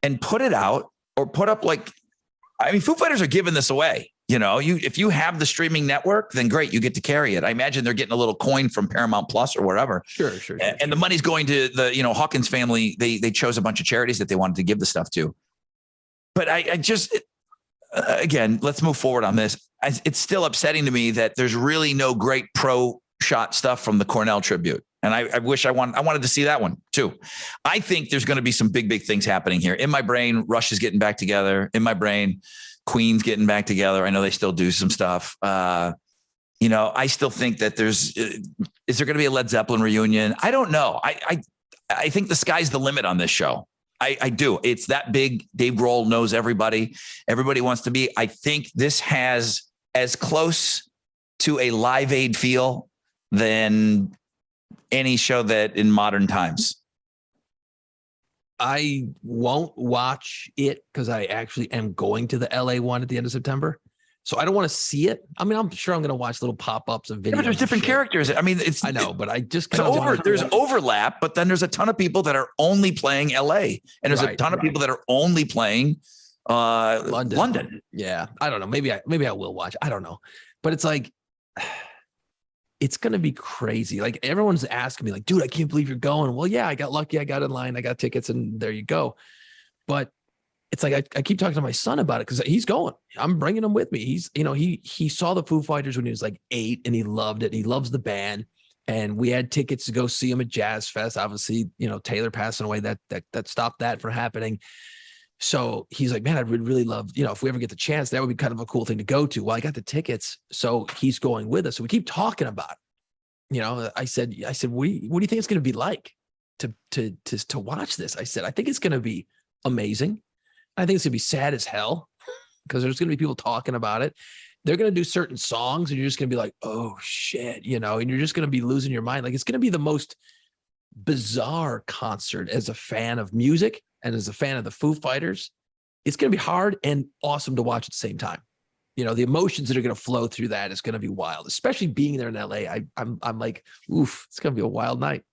and put it out or put up Foo Fighters are giving this away. If you have the streaming network, then great, you get to carry it. I imagine they're getting a little coin from Paramount Plus or whatever. Sure. And the money's going to the, Hawkins family. They chose a bunch of charities that they wanted to give the stuff to. But I just, again, let's move forward on this. It's still upsetting to me that there's really no great pro shot stuff from the Cornell tribute. And I wish I wanted to see that one too. I think there's going to be some big things happening here. In my brain, Rush is getting back together. In my brain, Queen's getting back together. I know they still do some stuff. I still think that is there going to be a Led Zeppelin reunion? I don't know. I think the sky's the limit on this show. I do. It's that big. Dave Grohl knows everybody. Everybody wants to be. I think this has as close to a Live Aid feel than any show that in modern times. I won't watch it because I actually am going to the LA one at the end of September. So I don't want to see it. I mean, I'm sure I'm going to watch little pop-ups of videos. Yeah, but there's different characters. I mean, I know, but I just there's overlap, but then there's a ton of people that are only playing LA, and there's a ton of people that are only playing London. Yeah, I don't know. Maybe I will watch. I don't know, but it's like it's going to be crazy. Like everyone's asking me, like, dude, I can't believe you're going. Well, yeah, I got lucky. I got in line. I got tickets, and there you go. But it's like I keep talking to my son about it because he's going. I'm bringing him with me. He's, he saw the Foo Fighters when he was like 8, and he loved it. He loves the band, and we had tickets to go see him at Jazz Fest. Obviously, Taylor passing away that stopped that from happening. So he's like, man, I'd really love, if we ever get the chance, that would be kind of a cool thing to go to. Well, I got the tickets, so he's going with us. So we keep talking about it. I said, what do you think it's going to be like to watch this? I said, I think it's going to be amazing. I think it's going to be sad as hell because there's going to be people talking about it. They're going to do certain songs and you're just going to be like, oh shit, and you're just going to be losing your mind. Like it's going to be the most bizarre concert as a fan of music and as a fan of the Foo Fighters. It's going to be hard and awesome to watch at the same time. The emotions that are going to flow through that is going to be wild, especially being there in LA. I'm like, oof, it's going to be a wild night.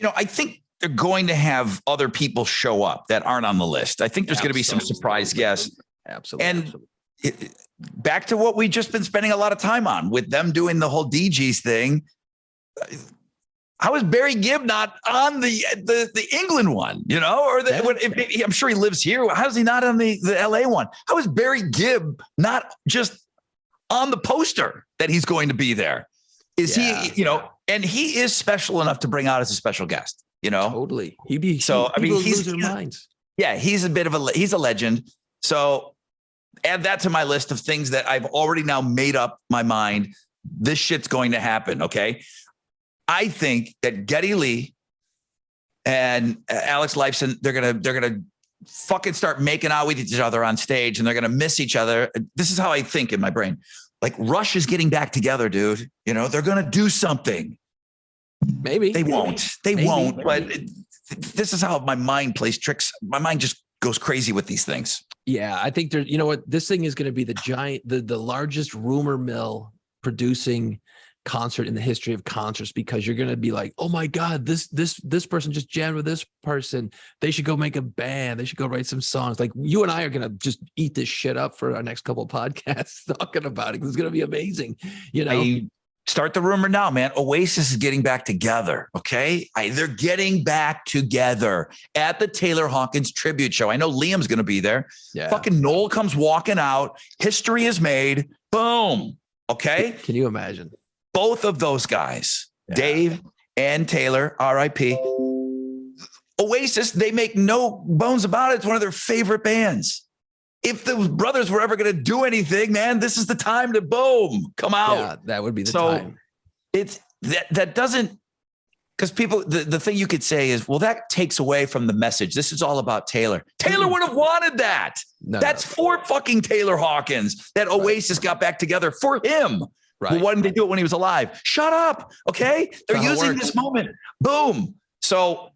I think they're going to have other people show up that aren't on the list. I think there's going to be some surprise guests. Absolutely. And back to what we've just been spending a lot of time on with them doing the whole DGs thing. How is Barry Gibb not on the England one, I'm sure he lives here. How is he not on the LA one? How is Barry Gibb not just on the poster that he's going to be there? Is he, and he is special enough to bring out as a special guest, Totally. He's losing minds. Yeah, he's a legend. So add that to my list of things that I've already now made up my mind. This shit's going to happen. Okay. I think that Geddy Lee and Alex Lifeson, they're gonna fucking start making out with each other on stage, and they're gonna miss each other. This is how I think in my brain. Like Rush is getting back together, dude. They're gonna do something. Maybe they won't. They won't. But this is how my mind plays tricks. My mind just goes crazy with these things. Yeah, I think there's. You know what? This thing is going to be the largest rumor mill producing concert in the history of concerts, because you're going to be like, oh my God, this person just jammed with this person. They should go make a band. They should go write some songs. Like you and I are going to just eat this shit up for our next couple of podcasts talking about it. It's going to be amazing. I start the rumor now, man. Oasis is getting back together. Okay. They're getting back together at the Taylor Hawkins tribute show. I know Liam's going to be there. Yeah. Fucking Noel comes walking out. History is made. Boom. Okay. Can you imagine? Both of those guys, Dave and Taylor, R.I.P. Oasis, they make no bones about it. It's one of their favorite bands. If those brothers were ever going to do anything, man, this is the time to boom, come out. Yeah, that would be the time. It's that doesn't Because people, the thing you could say is, well, that takes away from the message. This is all about Taylor. Taylor would have wanted that. That's for fucking Taylor Hawkins that Oasis got back together for him. Right. Well, why didn't they do it when he was alive? Shut up. Okay. They're using this moment. Boom. So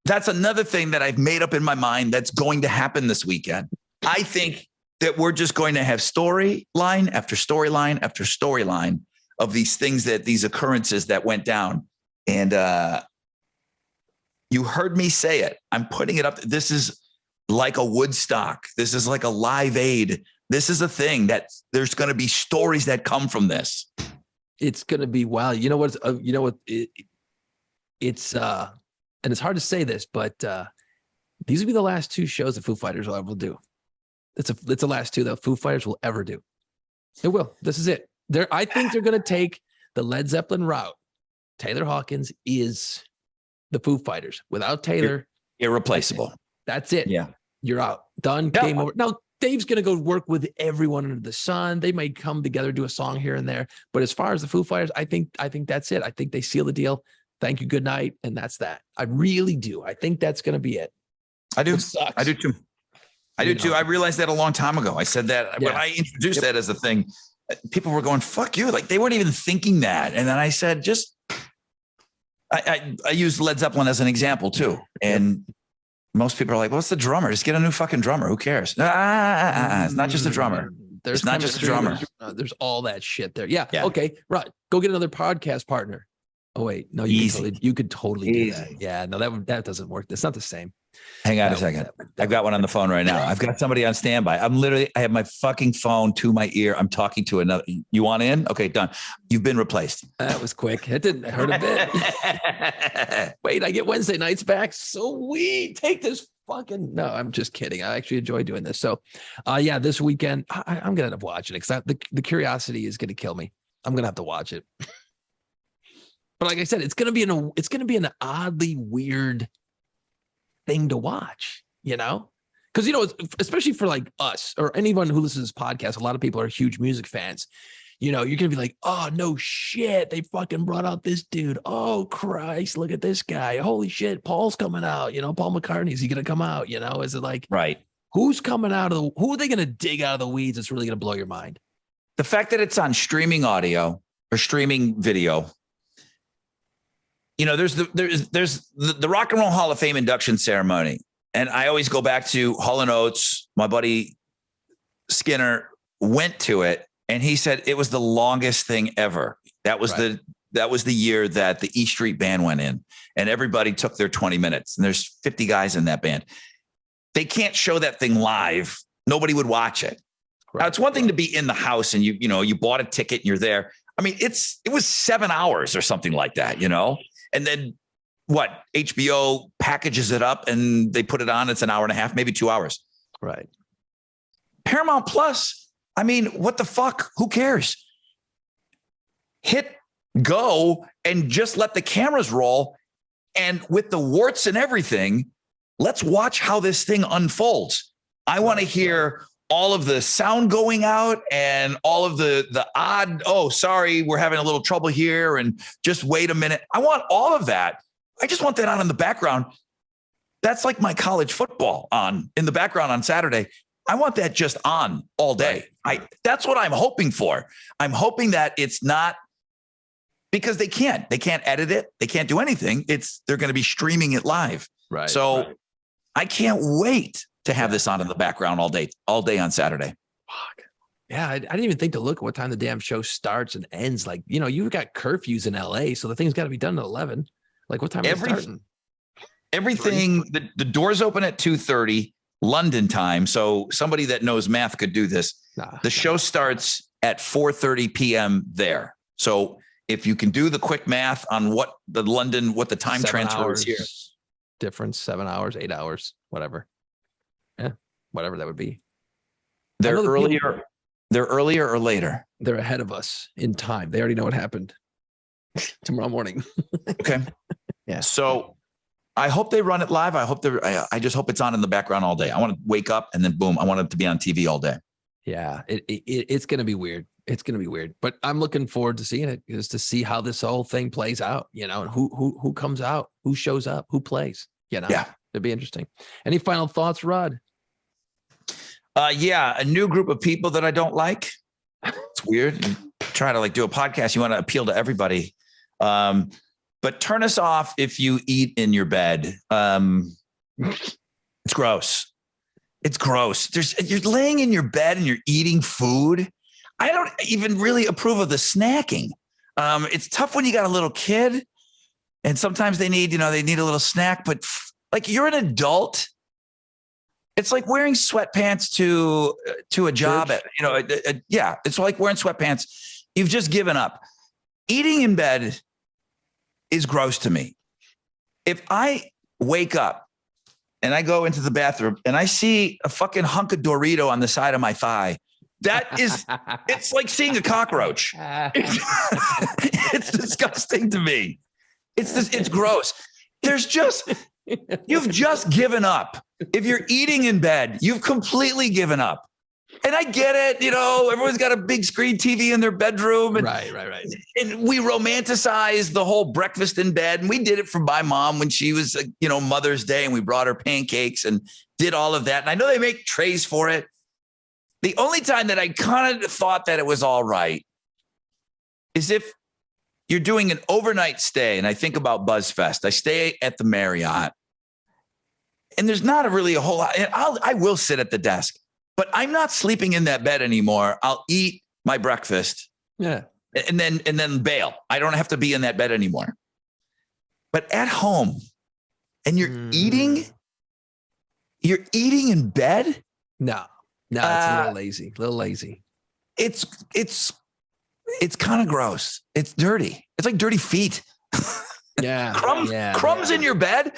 that's another thing that I've made up in my mind that's going to happen this weekend. I think that we're just going to have storyline after storyline after storyline of these things, these occurrences that went down. And you heard me say it. I'm putting it up. This is like a Woodstock. This is like a Live Aid. This is a thing that there's going to be stories that come from this. It's going to be wild. You know what? It's and it's hard to say this, but these will be the last two shows the Foo Fighters will ever do. It's the last two that Foo Fighters will ever do. It will. This is it. I think they're going to take the Led Zeppelin route. Taylor Hawkins is the Foo Fighters. Without Taylor, irreplaceable. That's it. Yeah. You're out. Done. Yeah. Game over. Now, Dave's going to go work with everyone under the sun. They might come together, do a song here and there. But as far as the Foo Fighters, I think that's it. I think they seal the deal. Thank you. Good night. And that's that. I really do. I think that's going to be it. I do. I do too. I do too. I realized that a long time ago. I said that when I introduced that as a thing, people were going, fuck you. Like they weren't even thinking that. And then I said, I used Led Zeppelin as an example too. And most people are like, well, it's the drummer. Just get a new fucking drummer. Who cares? It's not just a drummer. It's not just a drummer. There's all that shit there. Yeah. Okay. Right. Go get another podcast partner. Oh, wait. No, you could totally do that. Yeah. No, that doesn't work. It's not the same. Hang on a second. I've got one on the phone right now. I've got somebody on standby. I have my fucking phone to my ear. I'm talking to another. You want in? Okay, done. You've been replaced. That was quick. It didn't hurt a bit. Wait, I get Wednesday nights back. Sweet. Take this fucking. No, I'm just kidding. I actually enjoy doing this. So, this weekend, I'm going to end up watching it because the curiosity is going to kill me. I'm going to have to watch it. But like I said, it's going to be an oddly weird thing to watch, because especially for like us or anyone who listens to this podcast, a lot of people are huge music fans. You're gonna be like, oh no shit, they fucking brought out this dude. Oh Christ, look at this guy. Holy shit, Paul's coming out. Paul McCartney, is he gonna come out? Is it like right? Who's coming out of who are they gonna dig out of the weeds? It's really gonna blow your mind. The fact that it's on streaming audio or streaming video. There's the Rock and Roll Hall of Fame induction ceremony. And I always go back to Hall & Oates. My buddy Skinner went to it and he said it was the longest thing ever. That was the year that the E Street Band went in and everybody took their 20 minutes and there's 50 guys in that band. They can't show that thing live. Nobody would watch it. Right. Now, it's one thing to be in the house and you bought a ticket and you're there. I mean, it was 7 hours or something like that, And then HBO packages it up and they put it on. It's an hour and a half, maybe 2 hours. Right. Paramount Plus. I mean, what the fuck? Who cares? Hit go and just let the cameras roll. And with the warts and everything, let's watch how this thing unfolds. I want to hear all of the sound going out and all of the odd, oh, sorry, we're having a little trouble here. And just wait a minute. I want all of that. I just want that on in the background. That's like my college football on in the background on Saturday. I want that just on all day. That's what I'm hoping for. I'm hoping that it's not because they can't edit it. They can't do anything. They're going to be streaming it live. Right. So I can't wait to have this on in the background all day on Saturday. Fuck. Yeah. I didn't even think to look at what time the damn show starts and ends. Like, you've got curfews in LA. So the thing's got to be done at 11. Like what time is it starting? Everything, the doors open at 2:30 London time. So somebody that knows math could do this. The show starts at 4:30 p.m. there. So if you can do the quick math on what the time transfer is here. Difference, 7 hours, 8 hours, whatever. Yeah, whatever that would be. They're earlier or later. They're ahead of us in time. They already know what happened tomorrow morning. Okay. Yeah. So I hope they run it live. I just hope it's on in the background all day. I want to wake up and then boom, I want it to be on TV all day. Yeah, it's going to be weird. It's going to be weird, but I'm looking forward to seeing it, is to see how this whole thing plays out, and who comes out, who shows up, who plays, Yeah. It'd be interesting. Any final thoughts, Rod? A new group of people that I don't like. It's weird. You try to do a podcast. You want to appeal to everybody. But turn us off if you eat in your bed. It's gross. It's gross. You're laying in your bed and you're eating food. I don't even really approve of the snacking. It's tough when you got a little kid, and sometimes they need a little snack, but you're an adult. It's like wearing sweatpants to a job it's like wearing sweatpants. You've just given up. Eating in bed is gross to me. If I wake up and I go into the bathroom and I see a fucking hunk of Dorito on the side of my thigh, it's like seeing a cockroach. It's disgusting to me. It's gross. You've just given up. If you're eating in bed, you've completely given up. And I get it. Everyone's got a big screen TV in their bedroom. And, right. And we romanticize the whole breakfast in bed. And we did it for my mom when she was, Mother's Day, and we brought her pancakes and did all of that. And I know they make trays for it. The only time that I kind of thought that it was all right is if you're doing an overnight stay. And I think about BuzzFest. I stay at the Marriott, and there's not really a whole lot. I will sit at the desk, but I'm not sleeping in that bed anymore. I'll eat my breakfast. Yeah. And then bail. I don't have to be in that bed anymore. But at home, and you're eating in bed? No, it's a little lazy. It's kind of gross. It's dirty. It's like dirty feet. Yeah. Crumbs in your bed.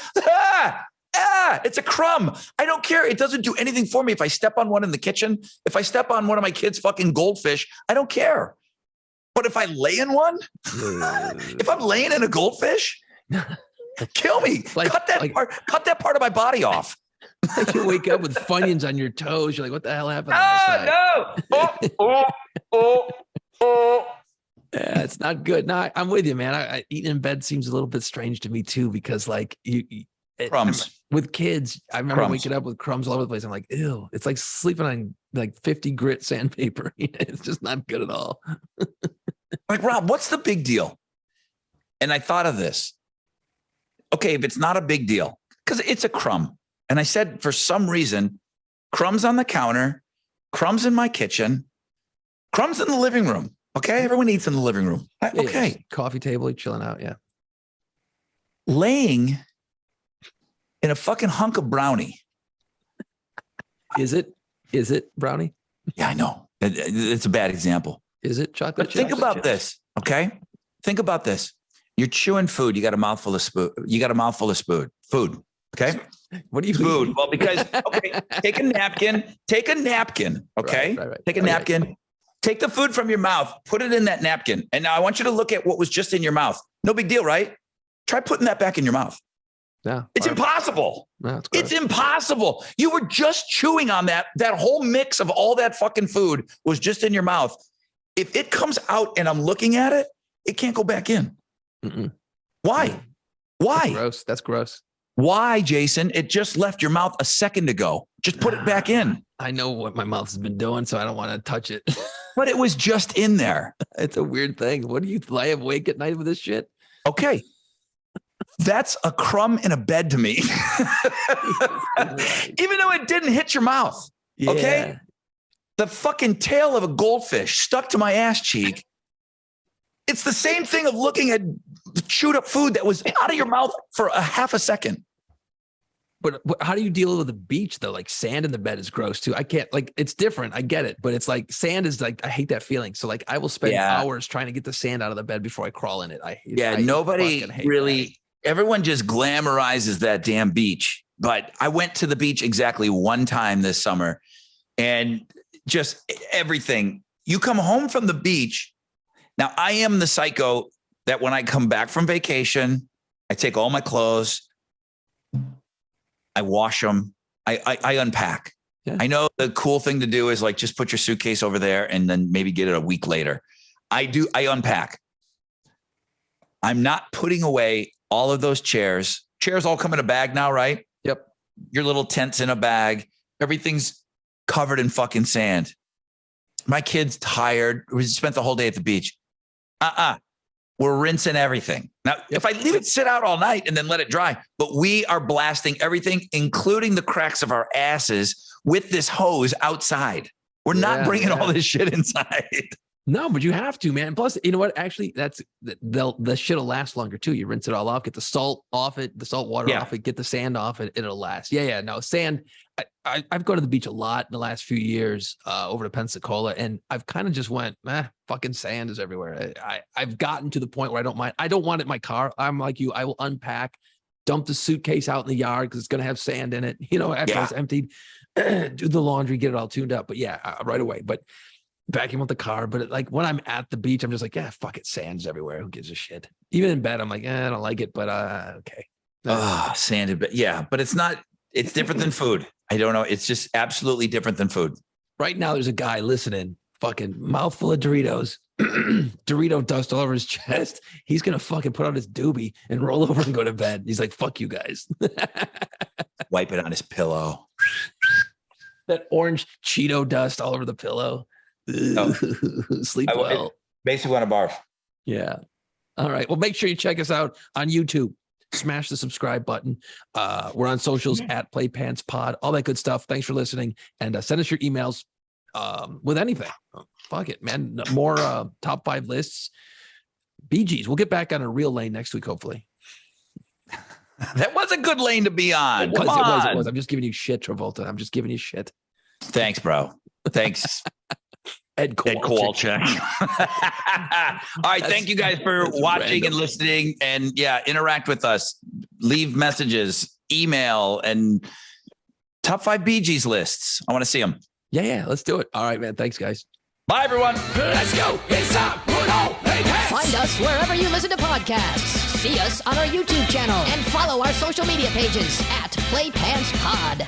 It's a crumb. I don't care. It doesn't do anything for me. If I step on one in the kitchen, if I step on one of my kids' fucking goldfish, I don't care. But if I lay in one, if I'm laying in a goldfish, kill me. Cut that part of my body off. You wake up with Funyuns on your toes. You're like, what the hell happened last night? No. Yeah, it's not good. No, I'm with you, man. Eating in bed seems a little bit strange to me too, because crumbs with kids. I remember waking up with crumbs all over the place. I'm like, ew. It's like sleeping on 50 grit sandpaper. It's just not good at all. Rob, what's the big deal? And I thought of this. Okay, if it's not a big deal, because it's a crumb. And I said, for some reason, crumbs on the counter, crumbs in my kitchen, crumbs in the living room. Okay, everyone eats in the living room. Okay. Yeah, coffee table, you're chilling out. Yeah. Laying in a fucking hunk of brownie. Is it brownie? Yeah, I know. It's a bad example. Is it chocolate? But think about this, okay? Think about this. You're chewing food. You got a mouthful of food. Okay. What do you food? mean? Well, because take a napkin. Okay. Right. Take a napkin. Take the food from your mouth. Put it in that napkin. And now I want you to look at what was just in your mouth. No big deal, right? Try putting that back in your mouth. No, it's impossible. No, it's impossible. You were just chewing on that. That whole mix of all that fucking food was just in your mouth. If it comes out and I'm looking at it, it can't go back in. Mm-mm. Why? Why? That's gross. Why, Jason? It just left your mouth a second ago. Just put it back in. I know what my mouth has been doing, so I don't want to touch it. But it was just in there. It's a weird thing. What do you lie awake at night with this shit? Okay. That's a crumb in a bed to me. Even though it didn't hit your mouth. Yeah. Okay. The fucking tail of a goldfish stuck to my ass cheek. It's the same thing of looking at chewed up food that was out of your mouth for a half a second. But how do you deal with the beach though? Like sand in the bed is gross too. I can't, it's different. I get it, but it's like sand is I hate that feeling. So I will spend hours trying to get the sand out of the bed before I crawl in it. Nobody really, everyone just glamorizes that damn beach. But I went to the beach exactly one time this summer, and just everything. You come home from the beach. Now I am the psycho that when I come back from vacation, I take all my clothes, I wash them, I unpack. Yeah. I know the cool thing to do is like just put your suitcase over there and then maybe get it a week later. I unpack. I'm not putting away all of those chairs. Chairs all come in a bag now, right? Yep. Your little tent's in a bag. Everything's covered in fucking sand. My kid's tired. We spent the whole day at the beach. We're rinsing everything. Now, if I leave it sit out all night and then let it dry, but we are blasting everything, including the cracks of our asses, with this hose outside. We're not bringing all this shit inside. No, but you have to, man. Plus, you know what? Actually, the shit will last longer too. You rinse it all off, get the salt off it, the salt water off it, get the sand off it. It'll last. Yeah. No, sand. I've gone to the beach a lot in the last few years over to Pensacola, and I've kind of just went, fucking sand is everywhere. I've gotten to the point where I don't mind. I don't want it in my car. I'm like you. I will unpack, dump the suitcase out in the yard because it's going to have sand in it. After it's emptied, do the laundry, get it all tuned up. But right away. But vacuum with the car. But like when I'm at the beach, I'm just like, fuck it, sand's everywhere. Who gives a shit? Even in bed, I'm like, I don't like it, but okay. Sand, but but it's not. It's different than food. I don't know. It's just absolutely different than food. Right now, there's a guy listening, fucking mouthful of Doritos, Dorito dust all over his chest. He's going to fucking put on his doobie and roll over and go to bed. He's like, fuck you guys. Wipe it on his pillow. That orange Cheeto dust all over the pillow. Sleep well. Basically want to barf. Yeah. All right. Well, make sure you check us out on YouTube. Smash the subscribe button. We're on socials at PlayPantsPod, all that good stuff. Thanks for listening. And send us your emails with anything. Fuck it, man. More top 5 lists. Bee Gees. We'll get back on a real lane next week, hopefully. That was a good lane to be on. It was. I'm just giving you shit, Travolta. I'm just giving you shit. Thanks, bro. Thanks. Ed Kowalczyk. All right. Thank you guys for watching and listening, and interact with us. Leave messages, email, and top 5 Bee Gees lists. I want to see them. Yeah. Let's do it. All right, man. Thanks, guys. Bye, everyone. Let's go. It's time. Put on play pants. Find us wherever you listen to podcasts. See us on our YouTube channel and follow our social media pages at PlayPantsPod.